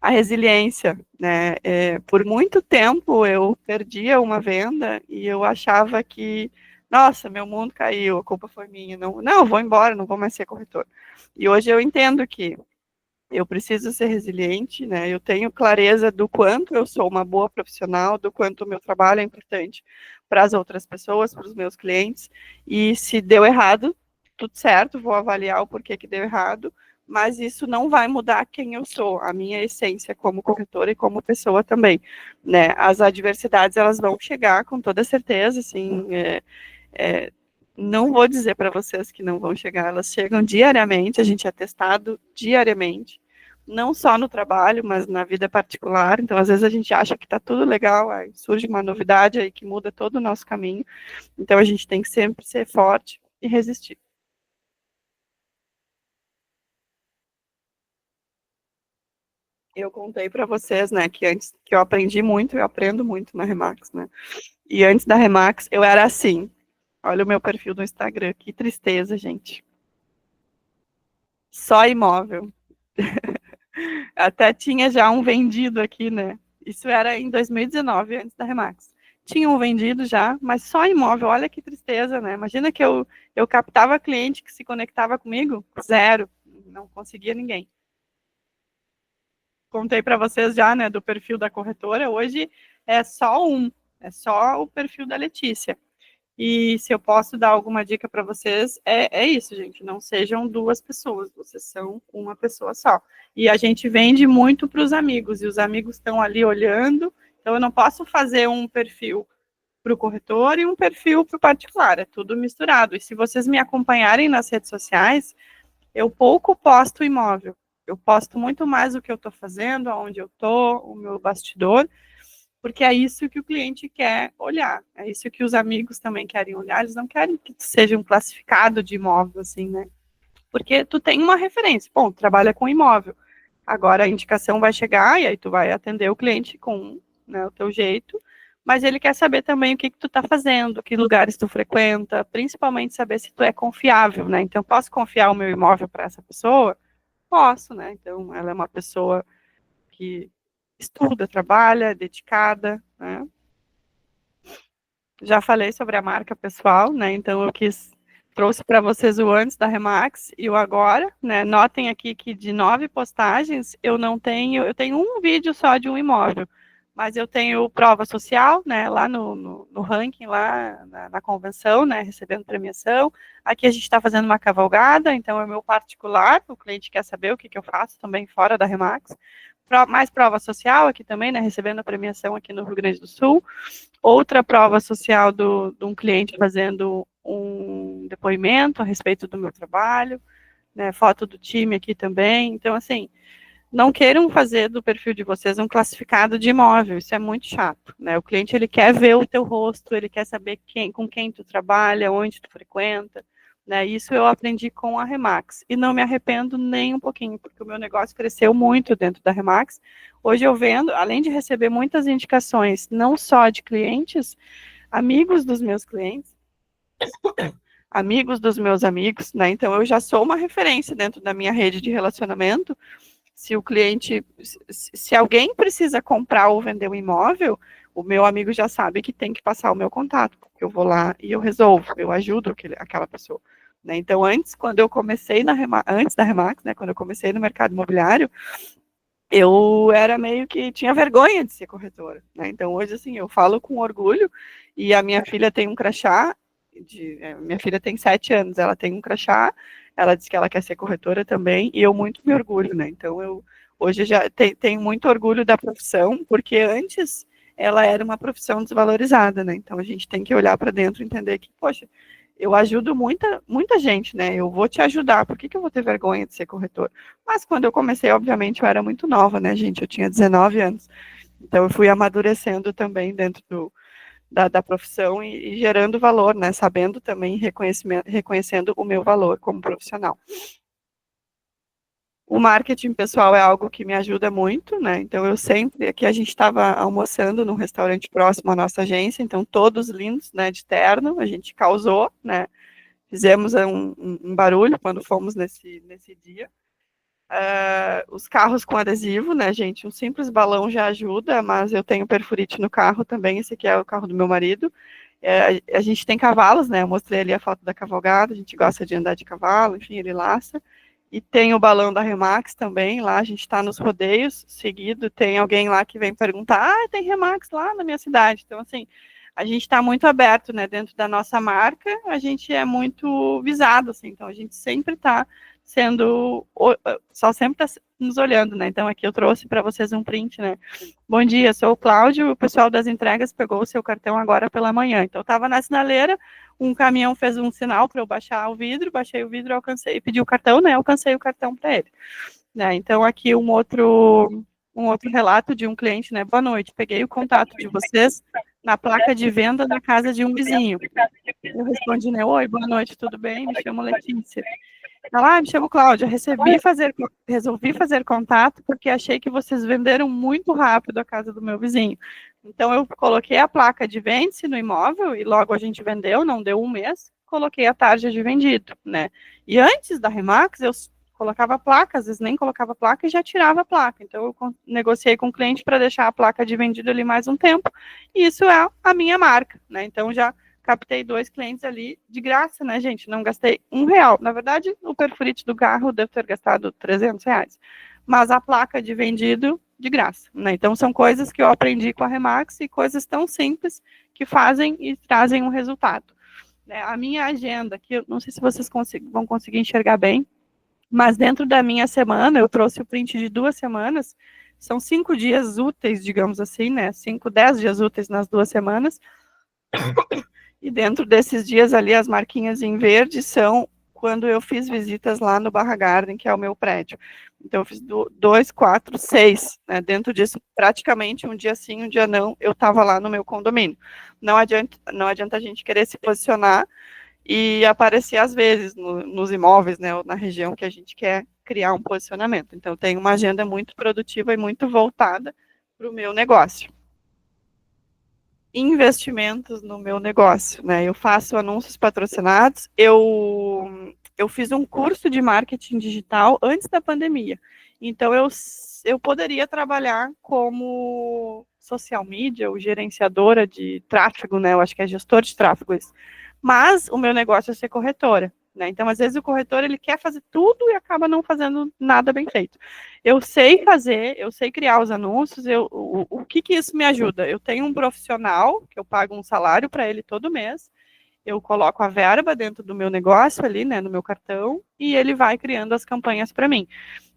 A resiliência, né? Por muito tempo eu perdia uma venda e eu achava que, nossa, meu mundo caiu, a culpa foi minha. Não, eu vou embora, não vou mais ser corretor. E hoje eu entendo que eu preciso ser resiliente, né? Eu tenho clareza do quanto eu sou uma boa profissional, do quanto o meu trabalho é importante para as outras pessoas, para os meus clientes. E se deu errado, tudo certo, vou avaliar o porquê que deu errado, mas isso não vai mudar quem eu sou, a minha essência como corretora e como pessoa também, né? As adversidades, elas vão chegar com toda certeza, assim, não vou dizer para vocês que não vão chegar, elas chegam diariamente, a gente é testado diariamente, não só no trabalho, mas na vida particular. Então, às vezes a gente acha que está tudo legal, aí surge uma novidade aí que muda todo o nosso caminho. Então, a gente tem que sempre ser forte e resistir. Eu contei para vocês, né, que antes que eu aprendi muito, eu aprendo muito na Remax, né? E antes da Remax, eu era assim. Olha o meu perfil do Instagram, que tristeza, gente. Só imóvel. Até tinha já um vendido aqui, né? Isso era em 2019, antes da Remax. Tinha um vendido já, mas só imóvel. Olha que tristeza, né? Imagina que eu captava cliente que se conectava comigo, zero. Não conseguia ninguém. Contei para vocês já, né, do perfil da corretora. Hoje é só o perfil da Letícia. E se eu posso dar alguma dica para vocês, é isso, gente. Não sejam duas pessoas, vocês são uma pessoa só. E a gente vende muito para os amigos, e os amigos estão ali olhando. Então, eu não posso fazer um perfil para o corretor e um perfil para o particular, é tudo misturado. E se vocês me acompanharem nas redes sociais, eu pouco posto imóvel. Eu posto muito mais o que eu estou fazendo, aonde eu estou, o meu bastidor, porque é isso que o cliente quer olhar, é isso que os amigos também querem olhar, eles não querem que tu seja um classificado de imóvel, assim, né? Porque tu tem uma referência, bom, tu trabalha com imóvel, agora a indicação vai chegar e aí tu vai atender o cliente com, né, o teu jeito, mas ele quer saber também o que tu tá fazendo, que lugares tu frequenta, principalmente saber se tu é confiável, né? Então, posso confiar o meu imóvel para essa pessoa? Posso, né? Então, ela é uma pessoa que estuda, trabalha, dedicada, né? já falei sobre a marca pessoal, né? Então eu trouxe para vocês o antes da Remax e o agora, né? Notem aqui que de 9 postagens eu tenho um vídeo só de um imóvel, mas eu tenho prova social, né? Lá no ranking, lá na convenção, né? Recebendo premiação. Aqui a gente está fazendo uma cavalgada, então é meu particular, o cliente quer saber o que eu faço também fora da Remax. Mais prova social aqui também, né? Recebendo a premiação aqui no Rio Grande do Sul. Outra prova social de um cliente fazendo um depoimento a respeito do meu trabalho, né, foto do time aqui também. Então, assim, não queiram fazer do perfil de vocês um classificado de imóvel, isso é muito chato, né? O cliente, ele quer ver o teu rosto, ele quer saber com quem tu trabalha, onde tu frequenta, né? Isso eu aprendi com a Remax, e não me arrependo nem um pouquinho, porque o meu negócio cresceu muito dentro da Remax. Hoje eu vendo, além de receber muitas indicações, não só de clientes, amigos dos meus clientes, amigos dos meus amigos, né? Então eu já sou uma referência dentro da minha rede de relacionamento. Se o cliente, se alguém precisa comprar ou vender um imóvel, o meu amigo já sabe que tem que passar o meu contato, porque eu vou lá e eu resolvo, eu ajudo aquela pessoa. Né? Então, quando eu comecei antes da Remax, né, quando eu comecei no mercado imobiliário, eu era meio que tinha vergonha de ser corretora. Né? Então, hoje, assim, eu falo com orgulho, e a minha filha tem um crachá, minha filha tem 7 anos, ela tem um crachá, ela diz que ela quer ser corretora também, e eu muito me orgulho, né? Então, eu hoje já tenho muito orgulho da profissão, porque antes ela era uma profissão desvalorizada, né? Então, a gente tem que olhar para dentro e entender que, poxa, eu ajudo muita gente, né? Eu vou te ajudar, por que eu vou ter vergonha de ser corretor? Mas quando eu comecei, obviamente, eu era muito nova, né, gente? Eu tinha 19 anos. Então, eu fui amadurecendo também dentro da profissão e gerando valor, né? Sabendo também, reconhecendo o meu valor como profissional. O marketing pessoal é algo que me ajuda muito, né? Então, aqui a gente estava almoçando num restaurante próximo à nossa agência, então todos lindos, né, de terno, a gente causou, né? Fizemos um barulho quando fomos nesse dia. Os carros com adesivo, né, gente? Um simples balão já ajuda, mas eu tenho perfurite no carro também. Esse aqui é o carro do meu marido. A gente tem cavalos, né? Eu mostrei ali a foto da cavalgada. A gente gosta de andar de cavalo, enfim, ele laça. E tem o balão da Remax também. Lá a gente está nos rodeios. Seguido, tem alguém lá que vem perguntar: tem Remax lá na minha cidade. Então, assim, a gente está muito aberto, né? Dentro da nossa marca, a gente é muito visado, assim. Então, a gente sempre está só sempre está nos olhando, né? Então, aqui eu trouxe para vocês um print, né? Bom dia, sou o Cláudio, o pessoal das entregas pegou o seu cartão agora pela manhã. Então, eu estava na sinaleira, um caminhão fez um sinal para eu baixar o vidro, baixei o vidro, alcancei, pedi o cartão, né? Alcancei o cartão para ele. Né? Então, aqui um outro relato de um cliente, né? Boa noite, peguei o contato de vocês na placa de venda da casa de um vizinho. Eu respondi, né? Oi, boa noite, tudo bem? Me chamo Letícia. Me chamo Cláudia, resolvi fazer contato porque achei que vocês venderam muito rápido a casa do meu vizinho. Então, eu coloquei a placa de vende-se no imóvel e logo a gente vendeu, não deu um mês, coloquei a tarja de vendido, né? E antes da Remax, eu colocava placa, às vezes nem colocava placa e já tirava a placa. Então, eu negociei com o cliente para deixar a placa de vendido ali mais um tempo. E isso é a minha marca, né? Então, já captei 2 clientes ali de graça, né, gente? Não gastei R$1. Na verdade, o perfurite do carro devo ter gastado R$300. Mas a placa de vendido, de graça, né? Então, são coisas que eu aprendi com a Remax e coisas tão simples que fazem e trazem um resultado. A minha agenda, que eu não sei se vocês vão conseguir enxergar bem, mas dentro da minha semana, eu trouxe o print de 2 semanas, são 5 dias úteis, digamos assim, né? 10 dias úteis nas 2 semanas. E dentro desses dias ali, as marquinhas em verde são quando eu fiz visitas lá no Barra Garden, que é o meu prédio. Então, eu fiz 2, 4, 6, né? Dentro disso, praticamente um dia sim, um dia não, eu estava lá no meu condomínio. Não adianta a gente querer se posicionar e aparecer às vezes nos imóveis, né, ou na região que a gente quer criar um posicionamento. Então, tem uma agenda muito produtiva e muito voltada para o meu negócio. Investimentos no meu negócio, né? Eu faço anúncios patrocinados, eu fiz um curso de marketing digital antes da pandemia. Então, eu poderia trabalhar como social media ou gerenciadora de tráfego, né? Eu acho que é gestor de tráfego isso. Mas o meu negócio é ser corretora, né? Então, às vezes o corretor ele quer fazer tudo e acaba não fazendo nada bem feito. Eu sei fazer, eu sei criar os anúncios, o que isso me ajuda? Eu tenho um profissional que eu pago um salário para ele todo mês, eu coloco a verba dentro do meu negócio ali, né, no meu cartão, e ele vai criando as campanhas para mim.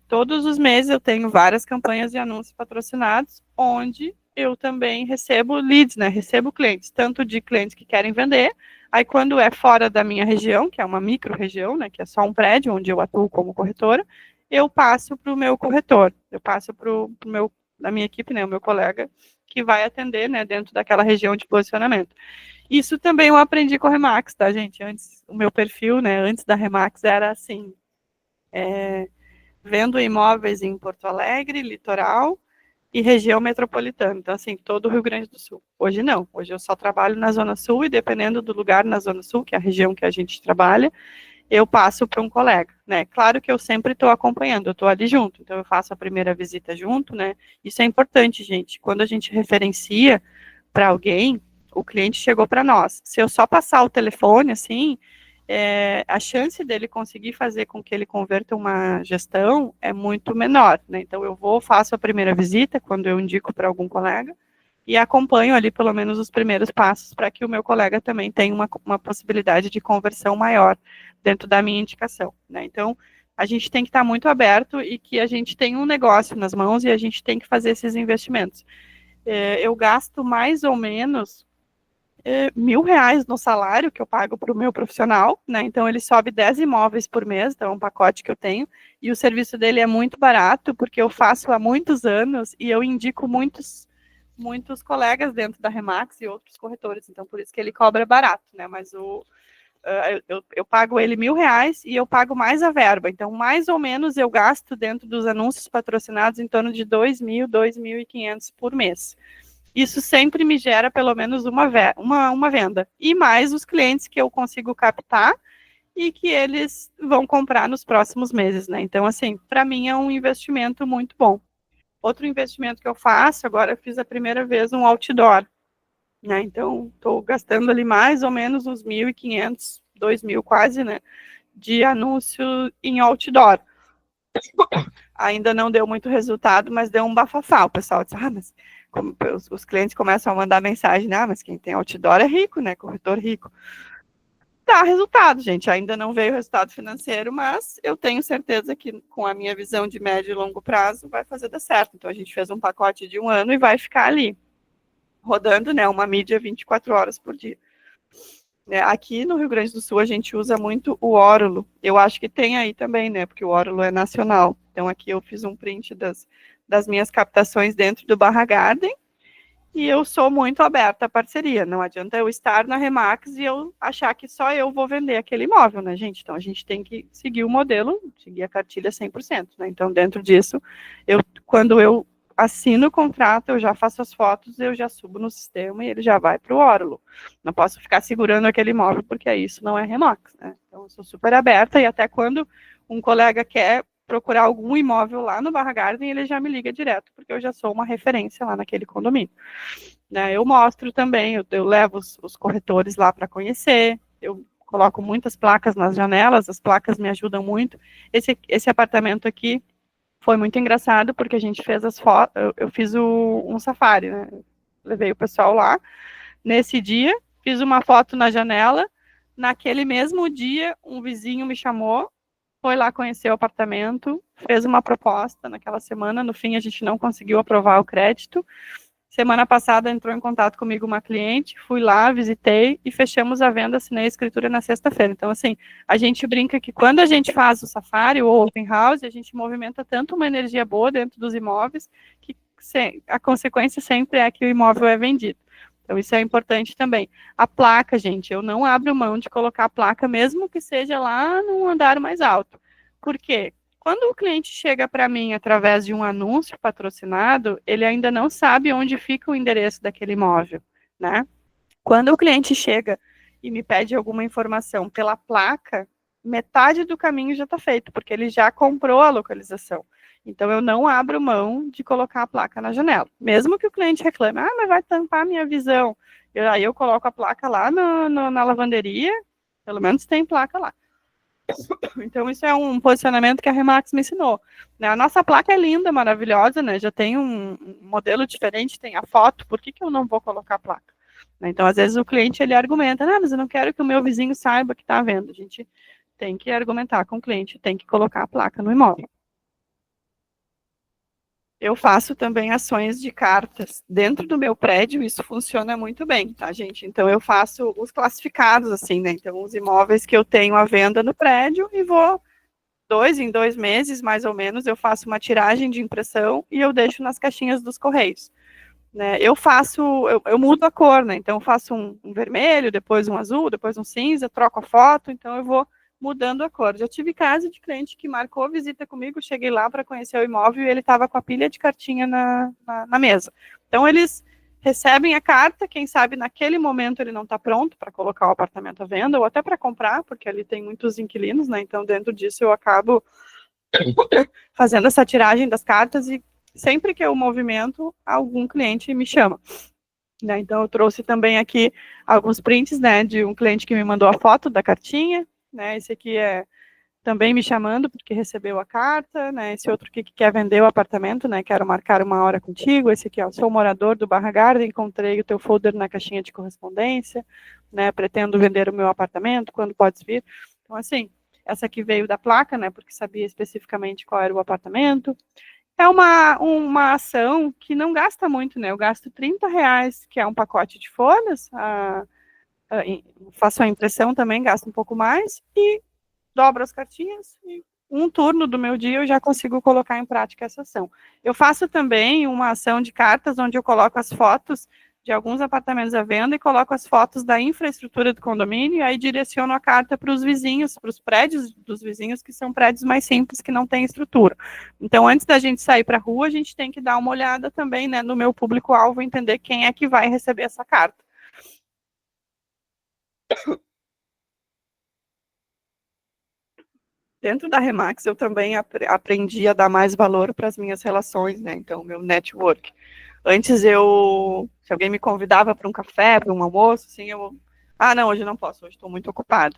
Todos os meses eu tenho várias campanhas de anúncios patrocinados, onde eu também recebo leads, né? Recebo clientes, tanto de clientes que querem vender, aí quando é fora da minha região, que é uma micro-região, né? Que é só um prédio onde eu atuo como corretora, eu passo para o meu corretor, eu passo para o meu, da minha equipe, né? O meu colega, que vai atender, né? Dentro daquela região de posicionamento. Isso também eu aprendi com a Remax, tá, gente? Antes, o meu perfil, né? Antes da Remax era assim, vendo imóveis em Porto Alegre, litoral e região metropolitana. Então, assim, todo o Rio Grande do Sul. Hoje não. Hoje eu só trabalho na Zona Sul e dependendo do lugar na Zona Sul, que é a região que a gente trabalha, eu passo para um colega, né? Claro que eu sempre estou acompanhando, eu estou ali junto, então eu faço a primeira visita junto, né? Isso é importante, gente. Quando a gente referencia para alguém, o cliente chegou para nós. Se eu só passar o telefone, assim, a chance dele conseguir fazer com que ele converta uma gestão é muito menor, né? Então eu faço a primeira visita quando eu indico para algum colega e acompanho ali pelo menos os primeiros passos para que o meu colega também tenha uma possibilidade de conversão maior dentro da minha indicação, né? Então a gente tem que estar muito aberto e que a gente tem um negócio nas mãos e a gente tem que fazer esses investimentos. Eu gasto mais ou menos R$ 1.000 no salário que eu pago para o meu profissional, né? Então ele sobe 10 imóveis por mês, então é um pacote que eu tenho, e o serviço dele é muito barato, porque eu faço há muitos anos e eu indico muitos colegas dentro da Remax e outros corretores, então por isso que ele cobra barato, né? Mas eu pago ele R$ 1.000 e eu pago mais a verba, então mais ou menos eu gasto dentro dos anúncios patrocinados em torno de 2.000, 2.500 por mês. Isso sempre me gera pelo menos uma venda. E mais os clientes que eu consigo captar e que eles vão comprar nos próximos meses, né? Então, assim, para mim é um investimento muito bom. Outro investimento que eu faço, agora eu fiz a primeira vez um outdoor, né? Então, estou gastando ali mais ou menos uns 1.500, 2.000 quase, né? De anúncio em outdoor. Ainda não deu muito resultado, mas deu um bafafá. O pessoal disse, mas os clientes começam a mandar mensagem, mas quem tem outdoor é rico, né? Corretor rico. Dá resultado, gente. Ainda não veio o resultado financeiro, mas eu tenho certeza que com a minha visão de médio e longo prazo vai fazer dar certo. Então a gente fez um pacote de 1 ano e vai ficar ali, rodando, né? Uma mídia 24 horas por dia. Aqui no Rio Grande do Sul a gente usa muito o Órulo. Eu acho que tem aí também, né? Porque o Órulo é nacional. Então aqui eu fiz um print das minhas captações dentro do Barra Garden e eu sou muito aberta à parceria. Não adianta eu estar na Remax e eu achar que só eu vou vender aquele imóvel, né, gente? Então a gente tem que seguir o modelo, seguir a cartilha 100%, né? Então dentro disso, quando eu assino o contrato, eu já faço as fotos, eu já subo no sistema e ele já vai para o Órulo. Não posso ficar segurando aquele imóvel, porque isso não é Remax, né? Então, eu sou super aberta e até quando um colega quer procurar algum imóvel lá no Barra Garden, ele já me liga direto, porque eu já sou uma referência lá naquele condomínio. Né? Eu mostro também, eu levo os corretores lá para conhecer, eu coloco muitas placas nas janelas, as placas me ajudam muito. Esse apartamento aqui, foi muito engraçado, porque a gente fez as fotos, eu fiz um safari, né? Levei o pessoal lá. Nesse dia, fiz uma foto na janela. Naquele mesmo dia, um vizinho me chamou, foi lá conhecer o apartamento, fez uma proposta naquela semana. No fim, a gente não conseguiu aprovar o crédito. Semana passada entrou em contato comigo uma cliente, fui lá, visitei e fechamos a venda, assinei a escritura na sexta-feira. Então, assim, a gente brinca que quando a gente faz o safari ou open house, a gente movimenta tanto uma energia boa dentro dos imóveis que a consequência sempre é que o imóvel é vendido. Então, isso é importante também. A placa, gente, eu não abro mão de colocar a placa, mesmo que seja lá num andar mais alto. Por quê? Quando o cliente chega para mim através de um anúncio patrocinado, ele ainda não sabe onde fica o endereço daquele imóvel, né? Quando o cliente chega e me pede alguma informação pela placa, metade do caminho já está feito, porque ele já comprou a localização. Então, eu não abro mão de colocar a placa na janela. Mesmo que o cliente reclame, mas vai tampar a minha visão. Aí eu coloco a placa lá na lavanderia, pelo menos tem placa lá. Então, isso é um posicionamento que a Remax me ensinou. Né? A nossa placa é linda, maravilhosa, né? Já tem um modelo diferente, tem a foto, por que eu não vou colocar a placa? Né? Então, às vezes, o cliente ele argumenta, mas eu não quero que o meu vizinho saiba que está vendo. A gente tem que argumentar com o cliente, tem que colocar a placa no imóvel. Eu faço também ações de cartas dentro do meu prédio, isso funciona muito bem, tá, gente? Então, eu faço os classificados, assim, né? Então, os imóveis que eu tenho à venda no prédio e vou 2 meses, mais ou menos, eu faço uma tiragem de impressão e eu deixo nas caixinhas dos correios. Né? Eu mudo a cor, né? Então, eu faço um vermelho, depois um azul, depois um cinza, troco a foto, então eu vou mudando a cor. Já tive caso de cliente que marcou visita comigo, cheguei lá para conhecer o imóvel e ele estava com a pilha de cartinha na mesa. Então, eles recebem a carta, quem sabe naquele momento ele não está pronto para colocar o apartamento à venda, ou até para comprar, porque ali tem muitos inquilinos, né? Então, dentro disso, eu acabo fazendo essa tiragem das cartas e sempre que eu movimento, algum cliente me chama. Né? Então, eu trouxe também aqui alguns prints, né, de um cliente que me mandou a foto da cartinha, né, esse aqui é também me chamando porque recebeu a carta, né, esse outro aqui que quer vender o apartamento, né, quero marcar uma hora contigo, esse aqui, ó, sou morador do Barra Garden, encontrei o teu folder na caixinha de correspondência, né, pretendo vender o meu apartamento, quando podes vir? Então, assim, essa aqui veio da placa, né, porque sabia especificamente qual era o apartamento. É uma ação que não gasta muito, né? Eu gasto R$ 30, que é um pacote de folhas, faço a impressão também, gasto um pouco mais, e dobro as cartinhas, e um turno do meu dia eu já consigo colocar em prática essa ação. Eu faço também uma ação de cartas, onde eu coloco as fotos de alguns apartamentos à venda e coloco as fotos da infraestrutura do condomínio, e aí direciono a carta para os vizinhos, para os prédios dos vizinhos, que são prédios mais simples, que não têm estrutura. Então, antes da gente sair para a rua, a gente tem que dar uma olhada também, né, no meu público-alvo, entender quem é que vai receber essa carta. Dentro da Remax, eu também aprendi a dar mais valor para as minhas relações, né? Então, meu network. Antes se alguém me convidava para um café, para um almoço, assim, não, hoje não posso, hoje estou muito ocupado.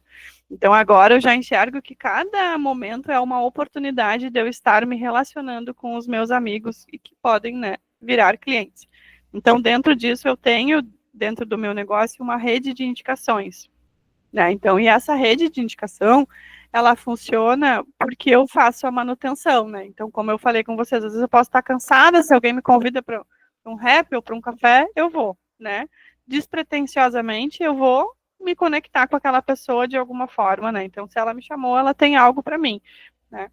Então, agora eu já enxergo que cada momento é uma oportunidade de eu estar me relacionando com os meus amigos e que podem, né, virar clientes. Então, dentro disso, eu tenho, dentro do meu negócio, uma rede de indicações. Né? Então, e essa rede de indicação, ela funciona porque eu faço a manutenção, né? Então, como eu falei com vocês, às vezes eu posso estar cansada, se alguém me convida para um rap ou para um café, eu vou, né? Despretensiosamente, eu vou me conectar com aquela pessoa de alguma forma, né? Então, se ela me chamou, ela tem algo para mim, né?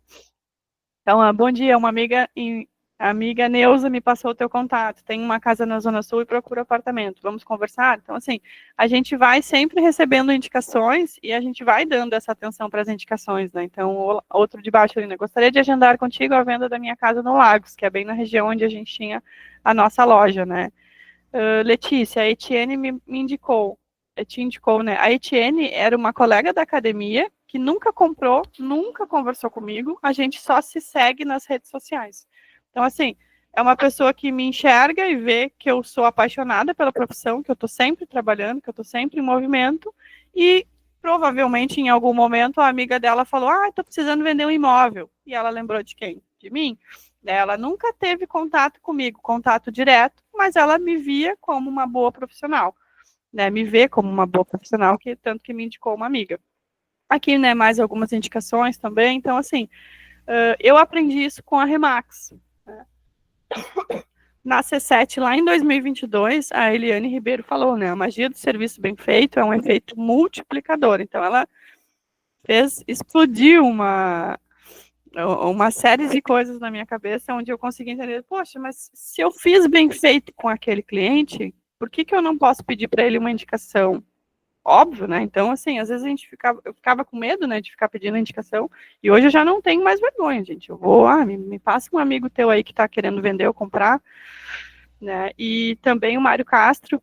Então, bom dia, uma amiga Neuza me passou o teu contato, tem uma casa na Zona Sul e procura apartamento, vamos conversar? Então, assim, a gente vai sempre recebendo indicações e a gente vai dando essa atenção para as indicações, né? Então, outro de baixo ali, né? Gostaria de agendar contigo a venda da minha casa no Lagos, que é bem na região onde a gente tinha a nossa loja, né? Letícia, a Etienne me indicou, te indicou, né? A Etienne era uma colega da academia que nunca comprou, nunca conversou comigo, a gente só se segue nas redes sociais. Então, assim, é uma pessoa que me enxerga e vê que eu sou apaixonada pela profissão, que eu estou sempre trabalhando, que eu estou sempre em movimento, e provavelmente em algum momento a amiga dela falou, estou precisando vender um imóvel. E ela lembrou de quem? De mim. Ela nunca teve contato comigo, contato direto, mas ela me via como uma boa profissional. Né? Me vê como uma boa profissional, tanto que me indicou uma amiga. Aqui, né, mais algumas indicações também. Então, assim, eu aprendi isso com a Remax. Né? Na C7, lá em 2022, a Eliane Ribeiro falou, né, a magia do serviço bem feito é um efeito multiplicador. Então, ela fez explodir uma série de coisas na minha cabeça, onde eu consegui entender, poxa, mas se eu fiz bem feito com aquele cliente, por que eu não posso pedir para ele uma indicação? Óbvio, né? Então, assim, às vezes eu ficava com medo, né, de ficar pedindo indicação, e hoje eu já não tenho mais vergonha, gente. Eu vou, me passa um amigo teu aí que está querendo vender ou comprar, né? E também o Mário Castro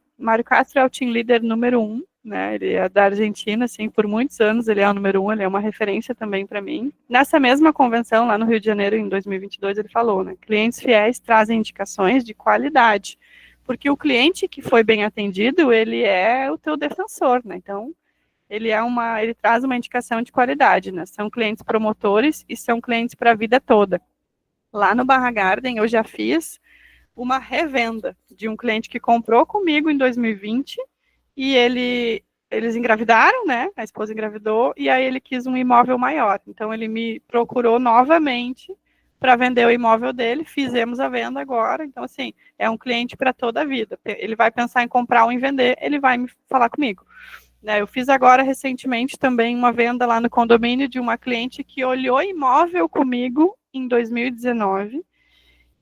é o team leader número 1 né? Ele é da Argentina, assim, por muitos anos ele é o número 1, ele é uma referência também para mim. Nessa mesma convenção, lá no Rio de Janeiro, em 2022, ele falou, né? Clientes fiéis trazem indicações de qualidade, porque o cliente que foi bem atendido, ele é o teu defensor, né? Então, ele traz uma indicação de qualidade, né? São clientes promotores e são clientes para a vida toda. Lá no Barra Garden, eu já fiz uma revenda de um cliente que comprou comigo em 2020 e eles engravidaram, né? A esposa engravidou e aí ele quis um imóvel maior. Então ele me procurou novamente para vender o imóvel dele. Fizemos a venda agora. Então assim, é um cliente para toda a vida. Ele vai pensar em comprar ou em vender, ele vai me falar comigo. Né, eu fiz agora recentemente também uma venda lá no condomínio de uma cliente que olhou imóvel comigo em 2019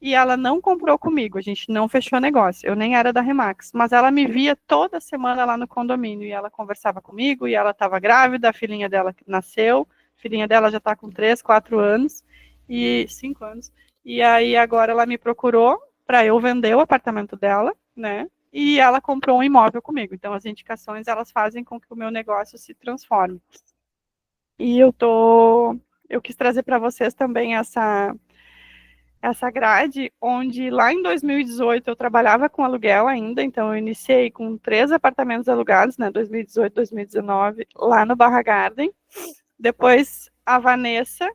e ela não comprou comigo, a gente não fechou negócio, eu nem era da Remax, mas ela me via toda semana lá no condomínio, e ela conversava comigo, e ela estava grávida, a filhinha dela nasceu, a filhinha dela já está com 3, 4 anos, e 5 anos, e aí agora ela me procurou para eu vender o apartamento dela, né, e ela comprou um imóvel comigo, então as indicações, elas fazem com que o meu negócio se transforme. E eu quis trazer para vocês também essa grade, onde lá em 2018 eu trabalhava com aluguel ainda, então eu iniciei com 3 apartamentos alugados, né, 2018, 2019, lá no Barra Garden. Depois a Vanessa,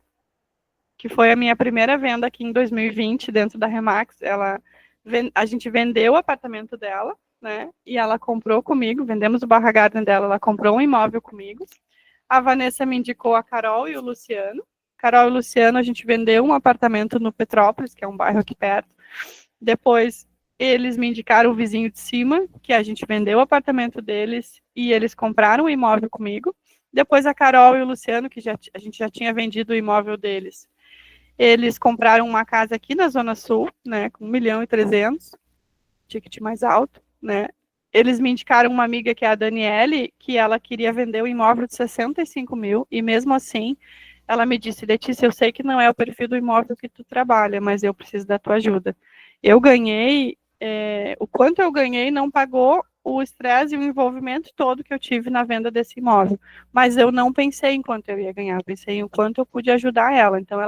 que foi a minha primeira venda aqui em 2020 dentro da Remax, a gente vendeu o apartamento dela, né, e ela comprou comigo, vendemos o Barra Garden dela, ela comprou um imóvel comigo. A Vanessa me indicou a Carol e o Luciano. Carol e o Luciano, a gente vendeu um apartamento no Petrópolis, que é um bairro aqui perto. Depois, eles me indicaram o vizinho de cima, que a gente vendeu o apartamento deles e eles compraram o imóvel comigo. Depois, a Carol e o Luciano, que a gente já tinha vendido o imóvel deles, eles compraram uma casa aqui na Zona Sul, né, com 1.300.000, ticket mais alto, né. Eles me indicaram uma amiga que é a Daniele, que ela queria vender o imóvel de 65 mil, e mesmo assim, ela me disse, Letícia, eu sei que não é o perfil do imóvel que tu trabalha, mas eu preciso da tua ajuda. Eu ganhei, o quanto eu ganhei não pagou o estresse e o envolvimento todo que eu tive na venda desse imóvel, mas eu não pensei em quanto eu ia ganhar, pensei em quanto eu pude ajudar ela. Então,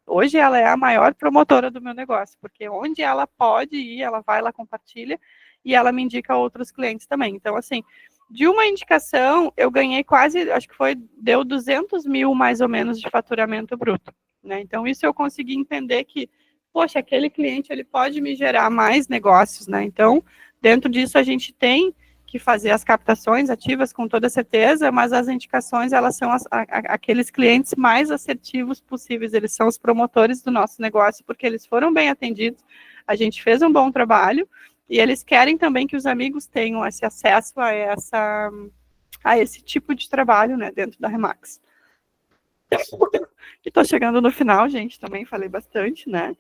hoje ela é a maior promotora do meu negócio, porque onde ela pode ir, ela vai, ela compartilha, e ela me indica outros clientes também. Então, assim, de uma indicação, eu ganhei quase, acho que deu 200 mil mais ou menos de faturamento bruto, né? Então, isso eu consegui entender que, poxa, aquele cliente, ele pode me gerar mais negócios, né? Então, dentro disso, a gente tem que fazer as captações ativas com toda certeza, mas as indicações, elas são aqueles clientes mais assertivos possíveis, eles são os promotores do nosso negócio, porque eles foram bem atendidos, a gente fez um bom trabalho, e eles querem também que os amigos tenham esse acesso a esse tipo de trabalho, né, dentro da Remax. E estou chegando no final, gente, também falei bastante, né,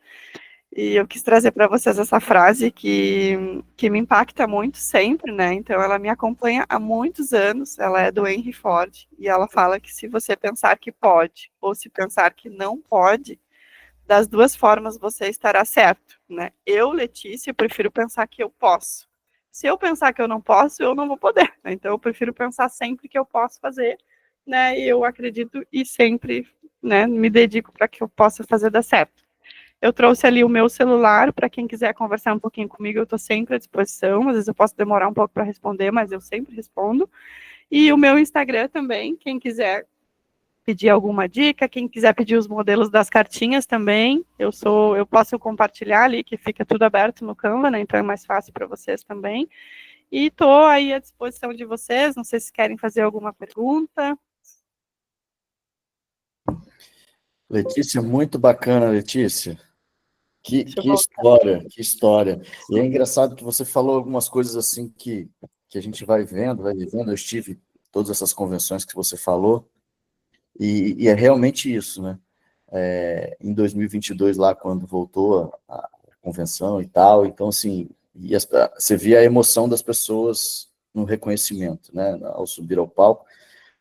e eu quis trazer para vocês essa frase que me impacta muito sempre, né, então ela me acompanha há muitos anos, ela é do Henry Ford, e ela fala que se você pensar que pode, ou se pensar que não pode, das duas formas você estará certo, né? Eu, Letícia, prefiro pensar que eu posso. Se eu pensar que eu não posso, eu não vou poder. Né? Então, eu prefiro pensar sempre que eu posso fazer, né? E eu acredito e sempre, né, me dedico para que eu possa fazer dar certo. Eu trouxe ali o meu celular, para quem quiser conversar um pouquinho comigo, eu estou sempre à disposição. Às vezes eu posso demorar um pouco para responder, mas eu sempre respondo. E o meu Instagram também, quem quiser pedir alguma dica, quem quiser pedir os modelos das cartinhas também, eu posso compartilhar ali, que fica tudo aberto no Canva, né, então é mais fácil para vocês também, e estou aí à disposição de vocês, não sei se querem fazer alguma pergunta. Letícia, muito bacana, Letícia. Que história, que história. E é engraçado que você falou algumas coisas assim que a gente vai vendo, vai vivendo. Eu estive em todas essas convenções que você falou, e é realmente isso, né? Em 2022, lá, quando voltou a convenção e tal, então, assim, você via a emoção das pessoas no reconhecimento, né? Ao subir ao palco,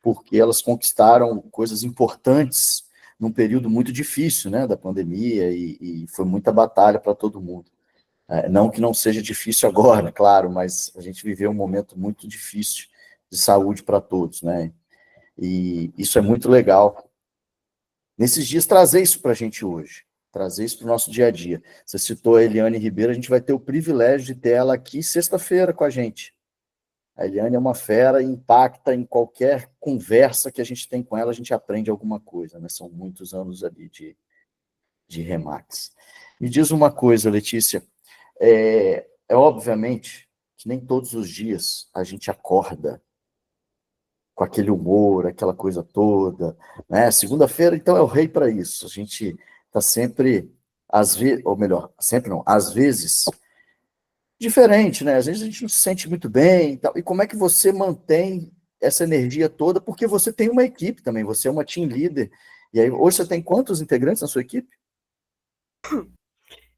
porque elas conquistaram coisas importantes num período muito difícil, né, da pandemia, e foi muita batalha para todo mundo. Não que não seja difícil agora, claro, mas a gente viveu um momento muito difícil de saúde para todos, né? E isso é muito legal. Nesses dias, trazer isso para a gente hoje, trazer isso para o nosso dia a dia. Você citou a Eliane Ribeiro, a gente vai ter o privilégio de ter ela aqui sexta-feira com a gente. A Eliane é uma fera e impacta em qualquer conversa que a gente tem com ela, a gente aprende alguma coisa, né? São muitos anos ali de Remax. Me diz uma coisa, Letícia, obviamente que nem todos os dias a gente acorda com aquele humor, aquela coisa toda, né? Segunda-feira, então, é o rei para isso. A gente está sempre, às vezes, ou melhor, sempre não, às vezes, diferente, né? Às vezes a gente não se sente muito bem e tal. E como é que você mantém essa energia toda? Porque você tem uma equipe também, você é uma team leader. E aí, hoje você tem quantos integrantes na sua equipe?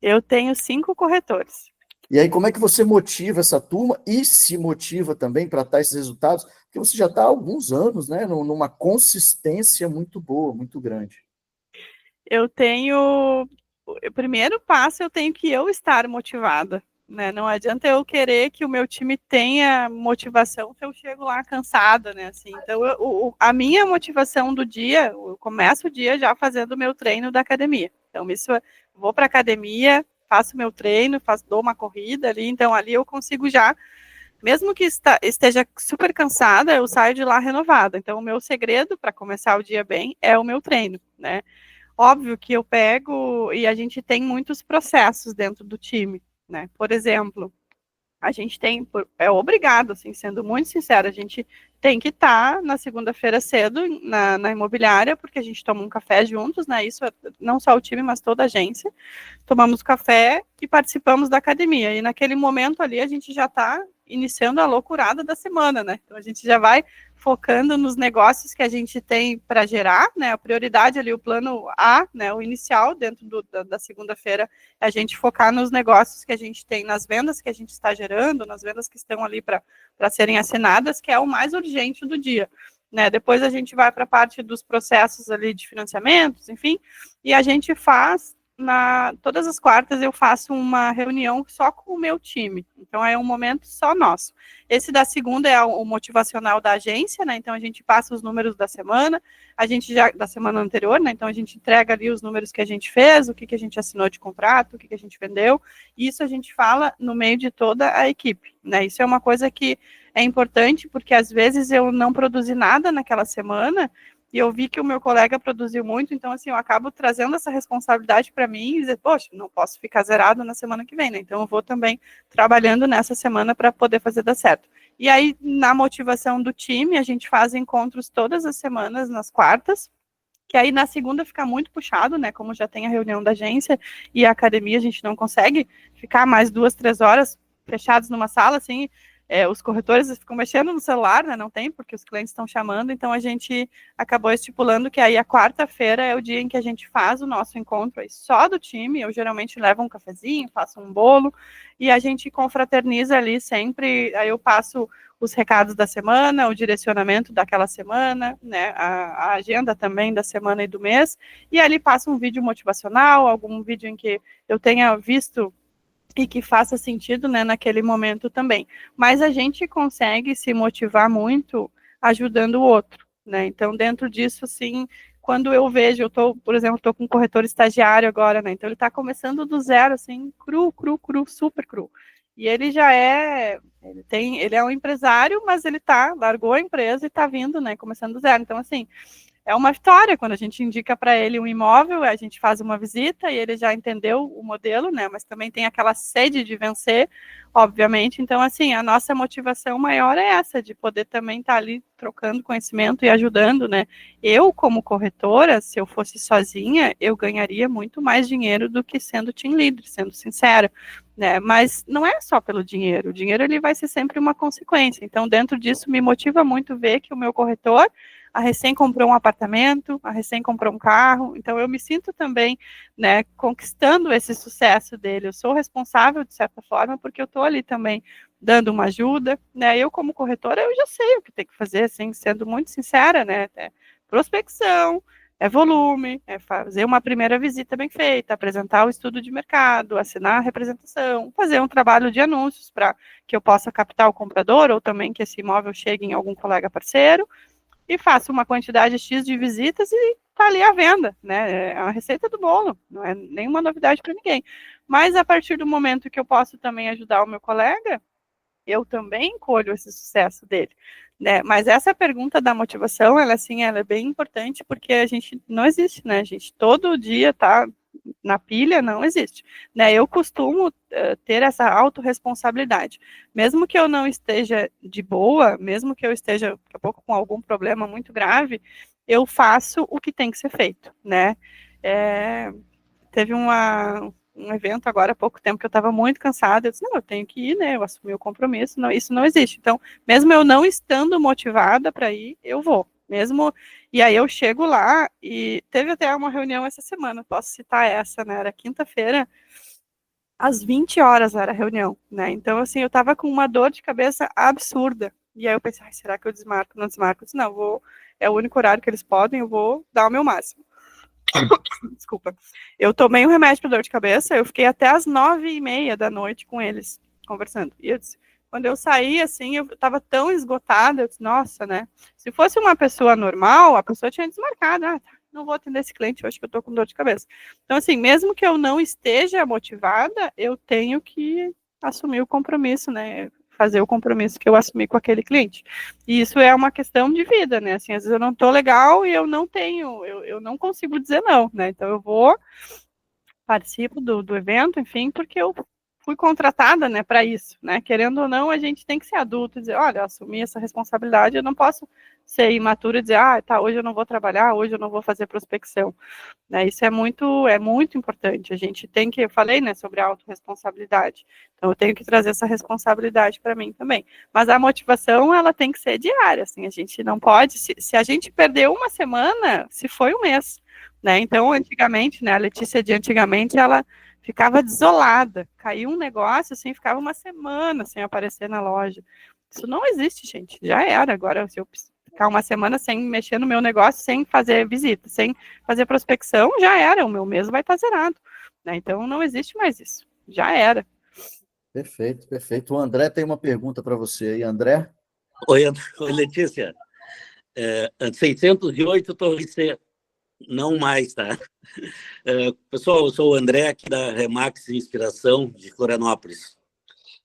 Eu tenho 5 corretores. E aí, como é que você motiva essa turma e se motiva também para estar esses resultados? Porque você já está há alguns anos, né, numa consistência muito boa, muito grande. Eu tenho... O primeiro passo, eu tenho que eu estar motivada, né? Não adianta eu querer que o meu time tenha motivação se eu chego lá cansada, né? Assim, então, a minha motivação do dia, eu começo o dia já fazendo o meu treino da academia. Então, isso, vou para a academia, faço meu treino, dou uma corrida ali, então ali eu consigo já, mesmo que esteja super cansada, eu saio de lá renovada. Então, o meu segredo para começar o dia bem é o meu treino, né? Óbvio que eu pego e a gente tem muitos processos dentro do time, né? Por exemplo, a gente tem, é obrigado, assim, sendo muito sincero, a gente tem que estar na segunda-feira cedo na imobiliária, porque a gente toma um café juntos, né? Isso não só o time, mas toda a agência. Tomamos café e participamos da academia. E naquele momento ali a gente já está iniciando a loucurada da semana, né? Então a gente já vai focando nos negócios que a gente tem para gerar, né? A prioridade ali, o plano A, né? O inicial dentro da segunda-feira, é a gente focar nos negócios que a gente tem, nas vendas que a gente está gerando, nas vendas que estão ali para serem assinadas, que é o mais urgente do dia. Né? Depois a gente vai para a parte dos processos ali de financiamentos, enfim, e a gente faz todas as quartas eu faço uma reunião só com o meu time. Então é um momento só nosso. Esse da segunda é o motivacional da agência, né? Então a gente passa os números da semana, a gente já da semana anterior, né? Então a gente entrega ali os números que a gente fez, o que a gente assinou de contrato, o que a gente vendeu. Isso a gente fala no meio de toda a equipe, né? Isso é uma coisa que é importante porque às vezes eu não produzi nada naquela semana e eu vi que o meu colega produziu muito, então, assim, eu acabo trazendo essa responsabilidade para mim e dizer, poxa, não posso ficar zerado na semana que vem, né? Então, eu vou também trabalhando nessa semana para poder fazer dar certo. E aí, na motivação do time, a gente faz encontros todas as semanas, nas quartas, que aí na segunda fica muito puxado, né? Como já tem a reunião da agência e a academia, a gente não consegue ficar mais 2, 3 horas fechados numa sala, assim, os corretores ficam mexendo no celular, né? Não tem, porque os clientes estão chamando, então a gente acabou estipulando que aí a quarta-feira é o dia em que a gente faz o nosso encontro aí só do time. Eu geralmente levo um cafezinho, faço um bolo e a gente confraterniza ali sempre. Aí eu passo os recados da semana, o direcionamento daquela semana, né? A agenda também da semana e do mês, e ali passa um vídeo motivacional, algum vídeo em que eu tenha visto e que faça sentido, né, naquele momento também. Mas a gente consegue se motivar muito ajudando o outro, né? Então, dentro disso, assim, quando eu vejo, por exemplo, estou com um corretor estagiário agora, né? Então, ele está começando do zero, assim, cru, super cru. E ele já ele é um empresário, mas ele largou a empresa e está vindo, né, começando do zero. Então, assim, é uma vitória quando a gente indica para ele um imóvel, a gente faz uma visita e ele já entendeu o modelo, né? Mas também tem aquela sede de vencer, obviamente. Então, assim, a nossa motivação maior é essa, de poder também estar ali trocando conhecimento e ajudando, né? Eu, como corretora, se eu fosse sozinha, eu ganharia muito mais dinheiro do que sendo team leader, sendo sincera. Né, mas não é só pelo dinheiro, o dinheiro ele vai ser sempre uma consequência. Então, dentro disso, me motiva muito ver que o meu corretor a recém comprou um apartamento, a recém comprou um carro, então eu me sinto também, né, conquistando esse sucesso dele. Eu sou responsável, de certa forma, porque eu estou ali também dando uma ajuda, né, eu como corretora, eu já sei o que tem que fazer, assim, sendo muito sincera, né, prospecção, É volume, é fazer uma primeira visita bem feita, apresentar o estudo de mercado, assinar a representação, fazer um trabalho de anúncios para que eu possa captar o comprador ou também que esse imóvel chegue em algum colega parceiro e faça uma quantidade X de visitas e está ali à venda, né? É a receita do bolo, não é nenhuma novidade para ninguém. Mas a partir do momento que eu posso também ajudar o meu colega, eu também colho esse sucesso dele, né? Mas essa pergunta da motivação, ela assim, ela é bem importante porque a gente não existe, né? A gente todo dia tá na pilha, não existe, né? Eu costumo ter essa autorresponsabilidade, mesmo que eu não esteja de boa, mesmo que eu esteja daqui a pouco com algum problema muito grave, eu faço o que tem que ser feito, né? Teve um evento agora há pouco tempo que eu estava muito cansada, eu disse, não, eu tenho que ir, né, eu assumi o compromisso, não, isso não existe, então, mesmo eu não estando motivada para ir, eu vou, mesmo, e aí eu chego lá, e teve até uma reunião essa semana, posso citar essa, né, era quinta-feira, às 20 horas era a reunião, né, então, assim, eu estava com uma dor de cabeça absurda, e aí eu pensei, será que eu desmarco, não desmarco, eu disse, não, vou, é o único horário que eles podem, eu vou dar o meu máximo. Desculpa. Eu tomei um remédio para dor de cabeça, eu fiquei até as 9h30 da noite com eles, conversando. E eu disse, quando eu saí, assim, eu estava tão esgotada, eu disse, nossa, né? Se fosse uma pessoa normal, a pessoa tinha desmarcado, não vou atender esse cliente hoje que eu estou com dor de cabeça. Então, assim, mesmo que eu não esteja motivada, eu tenho que assumir o compromisso, né? Fazer o compromisso que eu assumi com aquele cliente. E isso é uma questão de vida, né? Assim, às vezes eu não estou legal e eu não tenho, eu não consigo dizer não, né? Então eu vou, participo do evento, enfim, porque eu fui contratada, né, para isso, né? Querendo ou não, a gente tem que ser adulto e dizer, olha, eu assumi essa responsabilidade, eu não posso ser imatura e dizer, tá, hoje eu não vou trabalhar, hoje eu não vou fazer prospecção, né? Isso é muito importante. A gente tem que, eu falei, né, sobre a autorresponsabilidade. Então eu tenho que trazer essa responsabilidade para mim também. Mas a motivação, ela tem que ser diária, assim, a gente não pode, se a gente perder uma semana, se foi um mês, né? Então, antigamente, né, a Letícia de antigamente, ela ficava desolada, caiu um negócio, assim, ficava uma semana sem aparecer na loja. Isso não existe, gente, já era. Agora, se eu ficar uma semana sem mexer no meu negócio, sem fazer visita, sem fazer prospecção, já era, o meu mês vai estar zerado, né? Então, não existe mais isso, já era. Perfeito, perfeito. O André tem uma pergunta para você aí, André. Oi, Letícia. 608 Torre C, não mais, tá? Pessoal, eu sou o André, aqui da Remax Inspiração, de Florianópolis.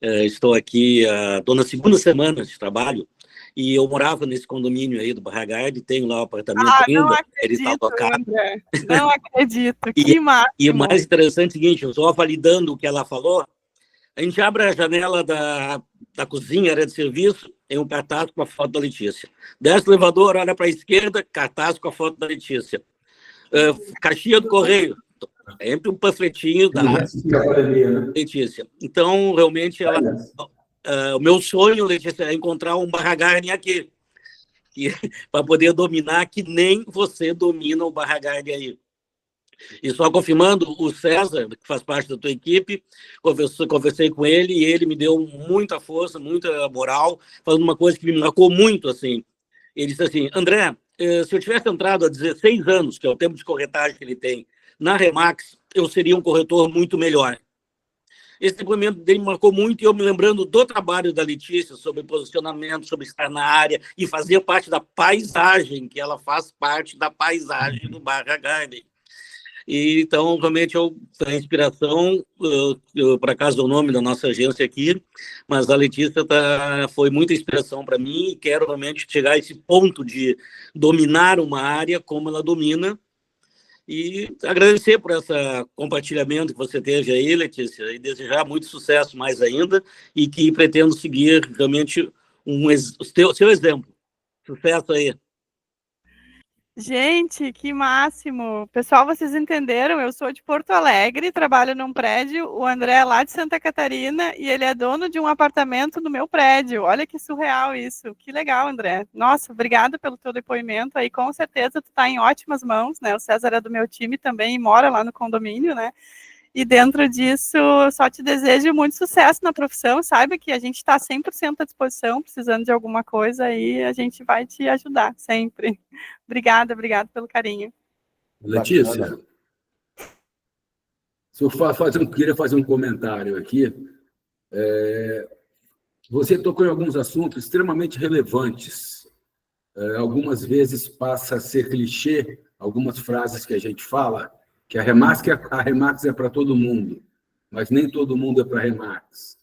Estou aqui, estou na segunda semana de trabalho, e eu morava nesse condomínio aí do Barra Garde, tenho lá o apartamento ainda. Não acredito, André, não acredito, que máximo. E o mais interessante é o seguinte, eu só validando o que ela falou, a gente abre a janela da cozinha, área de serviço, tem um cartaz com a foto da Letícia. Desce o elevador, olha para a esquerda, cartaz com a foto da Letícia. Caixinha do correio, sempre um panfletinho da Letícia. Então, realmente, o meu sonho, Letícia, é encontrar um Barra Garden aqui, para poder dominar, que nem você domina o Barra Garden aí. E só confirmando, o César, que faz parte da tua equipe, conversei com ele e ele me deu muita força, muita moral, falando uma coisa que me marcou muito, assim. Ele disse assim, André, se eu tivesse entrado há 16 anos, que é o tempo de corretagem que ele tem, na Remax, eu seria um corretor muito melhor. Esse depoimento dele me marcou muito e eu me lembrando do trabalho da Letícia sobre posicionamento, sobre estar na área e fazer parte da paisagem, que ela faz parte da paisagem do Barra Garden. E, então, realmente, a inspiração, por acaso é o nome da nossa agência aqui, mas a Letícia foi muita inspiração para mim e quero realmente chegar a esse ponto de dominar uma área como ela domina e agradecer por esse compartilhamento que você teve aí, Letícia, e desejar muito sucesso mais ainda e que pretendo seguir realmente o seu exemplo. Sucesso aí. Gente, que máximo! Pessoal, vocês entenderam? Eu sou de Porto Alegre, trabalho num prédio, o André é lá de Santa Catarina e ele é dono de um apartamento no meu prédio. Olha que surreal isso. Que legal, André. Nossa, obrigada pelo teu depoimento aí. Com certeza tu tá em ótimas mãos, né? O César é do meu time também e mora lá no condomínio, né? E dentro disso, só te desejo muito sucesso na profissão. Saiba que a gente está 100% à disposição, precisando de alguma coisa aí, a gente vai te ajudar sempre. Obrigada pelo carinho. Letícia, se eu queria fazer um comentário aqui. Você tocou em alguns assuntos extremamente relevantes. Algumas vezes passa a ser clichê algumas frases que a gente fala, que a Remax é para todo mundo, mas nem todo mundo é para a Remax.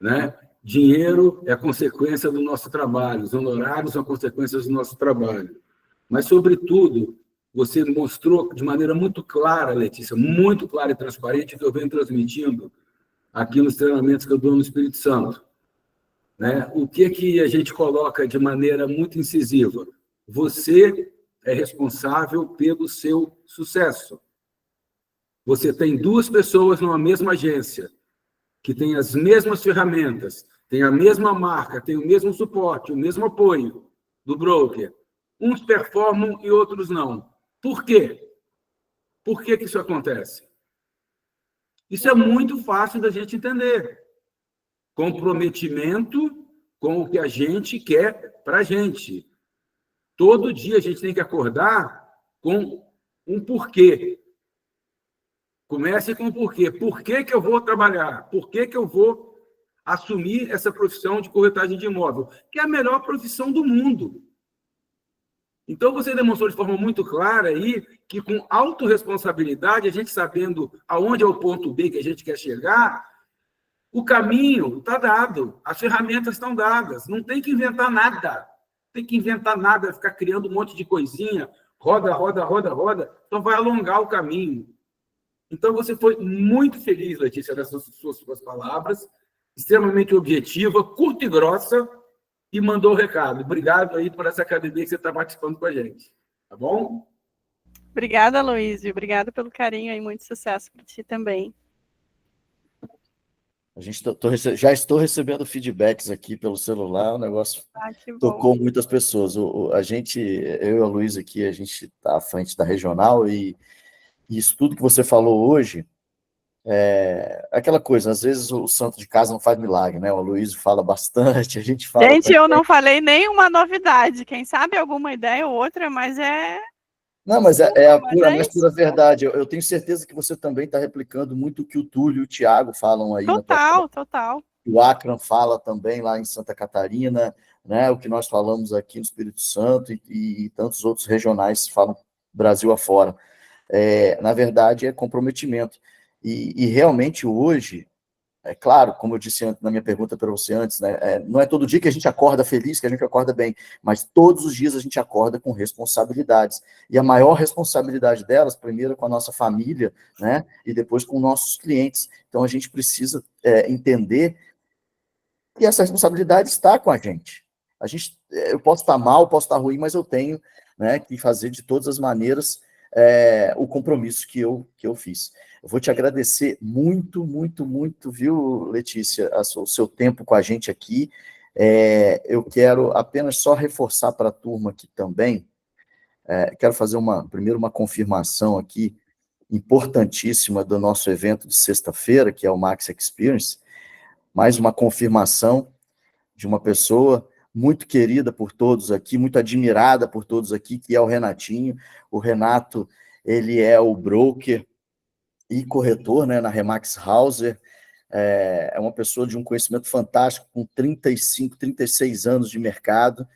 Né? Dinheiro é consequência do nosso trabalho, os honorários são consequências do nosso trabalho. Mas, sobretudo, você mostrou de maneira muito clara, Letícia, muito clara e transparente, que eu venho transmitindo aqui nos treinamentos que eu dou no Espírito Santo. Né? O que a gente coloca de maneira muito incisiva? Você é responsável pelo seu sucesso. Você tem duas pessoas numa mesma agência, que têm as mesmas ferramentas, têm a mesma marca, têm o mesmo suporte, o mesmo apoio do broker. Uns performam e outros não. Por quê? Por que isso acontece? Isso é muito fácil da gente entender. Comprometimento com o que a gente quer para a gente. Todo dia a gente tem que acordar com um porquê. Comece com o porquê. Por que eu vou trabalhar? Por que eu vou assumir essa profissão de corretagem de imóvel? Que é a melhor profissão do mundo. Então, você demonstrou de forma muito clara aí que, com autorresponsabilidade, a gente sabendo aonde é o ponto B que a gente quer chegar, o caminho está dado, as ferramentas estão dadas, não tem que inventar nada. Tem que inventar nada, ficar criando um monte de coisinha, roda, roda, roda, roda, então vai alongar o caminho. Então, você foi muito feliz, Letícia, nessas suas palavras, extremamente objetiva, curta e grossa, e mandou o recado. Obrigado aí por essa academia que você está participando com a gente. Tá bom? Obrigada, Luísio. Obrigada pelo carinho e muito sucesso para ti também. Já estou recebendo feedbacks aqui pelo celular, o negócio tocou muitas pessoas. Eu e a Luísa aqui, a gente está à frente da regional e isso tudo que você falou hoje é aquela coisa, às vezes o santo de casa não faz milagre, né? O Luísio fala bastante, a gente fala... Gente, eu não falei nenhuma novidade, quem sabe alguma ideia ou outra, mas é... Não, mas é a mais pura verdade. Eu tenho certeza que você também está replicando muito o que o Túlio e o Thiago falam aí. Total. O Akram fala também lá em Santa Catarina, né? O que nós falamos aqui no Espírito Santo e tantos outros regionais falam Brasil afora. Na verdade, é comprometimento. E realmente hoje, é claro, como eu disse na minha pergunta para você antes, né, não é todo dia que a gente acorda feliz, que a gente acorda bem, mas todos os dias a gente acorda com responsabilidades. E a maior responsabilidade delas, primeiro com a nossa família, né, e depois com nossos clientes. Então a gente precisa entender que essa responsabilidade está com a gente. Eu posso estar mal, posso estar ruim, mas eu tenho, né, que fazer de todas as maneiras o compromisso que eu fiz. Eu vou te agradecer muito, muito, muito, viu, Letícia, o seu tempo com a gente aqui. Eu quero apenas só reforçar para a turma aqui também, quero fazer primeiro uma confirmação aqui, importantíssima do nosso evento de sexta-feira, que é o Max Experience, mais uma confirmação de uma pessoa muito querida por todos aqui, muito admirada por todos aqui, que é o Renatinho. O Renato, ele é o broker e corretor, né, na Remax Hauser, é uma pessoa de um conhecimento fantástico, com 35, 36 anos de mercado,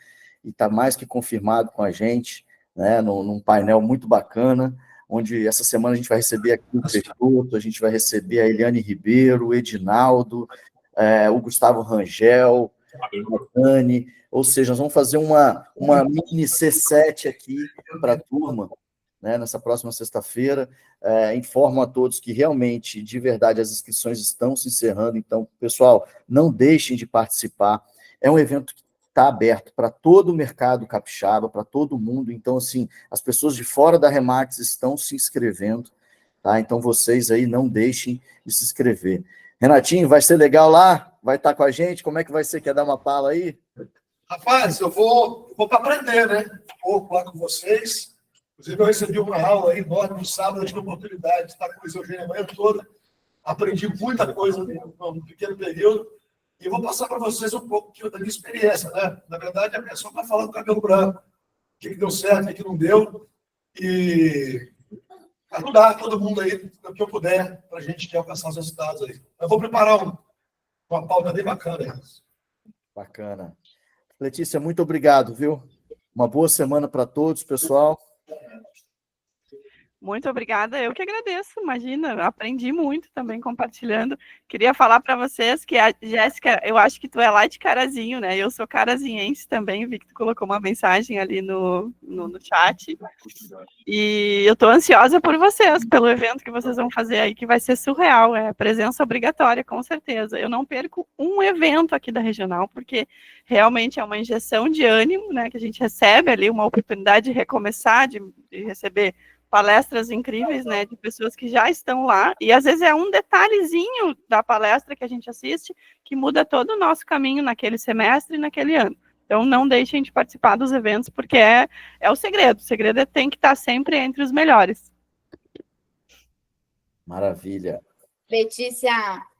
e está mais que confirmado com a gente, né, num painel muito bacana, onde essa semana a gente vai receber aqui o Peixoto, a gente vai receber a Eliane Ribeiro, o Edinaldo, o Gustavo Rangel, a Dani, ou seja, nós vamos fazer uma mini C7 aqui para a turma, né, nessa próxima sexta-feira. Informo a todos que realmente, de verdade, as inscrições estão se encerrando, então, pessoal, não deixem de participar. É um evento que está aberto para todo o mercado capixaba, para todo mundo, então, assim, as pessoas de fora da Remax estão se inscrevendo, tá? Então, vocês aí não deixem de se inscrever. Renatinho, vai ser legal lá? Vai estar com a gente? Como é que vai ser? Quer dar uma pala aí? Rapaz, eu vou para aprender, né? Vou lá com vocês. Inclusive, eu recebi uma aula aí enorme no sábado, eu tive a oportunidade de estar com o Eugênio a manhã toda. Aprendi muita coisa num pequeno período. E vou passar para vocês um pouco da minha experiência, né? Na verdade, a pessoa está falando do cabelo branco. O que deu certo, o que não deu. e ajudar todo mundo aí, no que eu puder, para a gente quer alcançar os resultados aí. Eu vou preparar uma pauta bem bacana aí. Bacana. Letícia, muito obrigado, viu? Uma boa semana para todos, pessoal. Muito obrigada, eu que agradeço, imagina, aprendi muito também compartilhando. Queria falar para vocês que a Jéssica, eu acho que tu é lá de Carazinho, né? Eu sou carazinhense também, vi que tu colocou uma mensagem ali no chat. E eu estou ansiosa por vocês, pelo evento que vocês vão fazer aí, que vai ser surreal, é presença obrigatória, com certeza. Eu não perco um evento aqui da Regional, porque realmente é uma injeção de ânimo, né? Que a gente recebe ali, uma oportunidade de recomeçar, de receber palestras incríveis, né, de pessoas que já estão lá, e às vezes é um detalhezinho da palestra que a gente assiste que muda todo o nosso caminho naquele semestre e naquele ano. Então, não deixem de participar dos eventos, porque é o segredo. O segredo é tem que estar sempre entre os melhores. Maravilha. Letícia,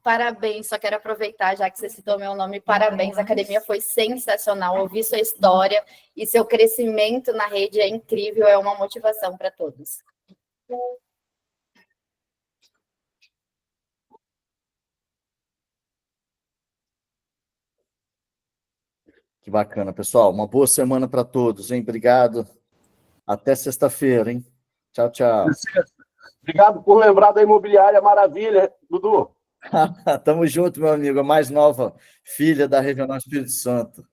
parabéns. Só quero aproveitar, já que você citou meu nome, parabéns. A academia foi sensacional. Ouvir sua história e seu crescimento na rede é incrível, é uma motivação para todos. Que bacana, pessoal. Uma boa semana para todos, hein? Obrigado. Até sexta-feira, hein? Tchau, tchau. Obrigado por lembrar da imobiliária maravilha, Dudu. Tamo junto, meu amigo. A mais nova filha da Regional Espírito Santo.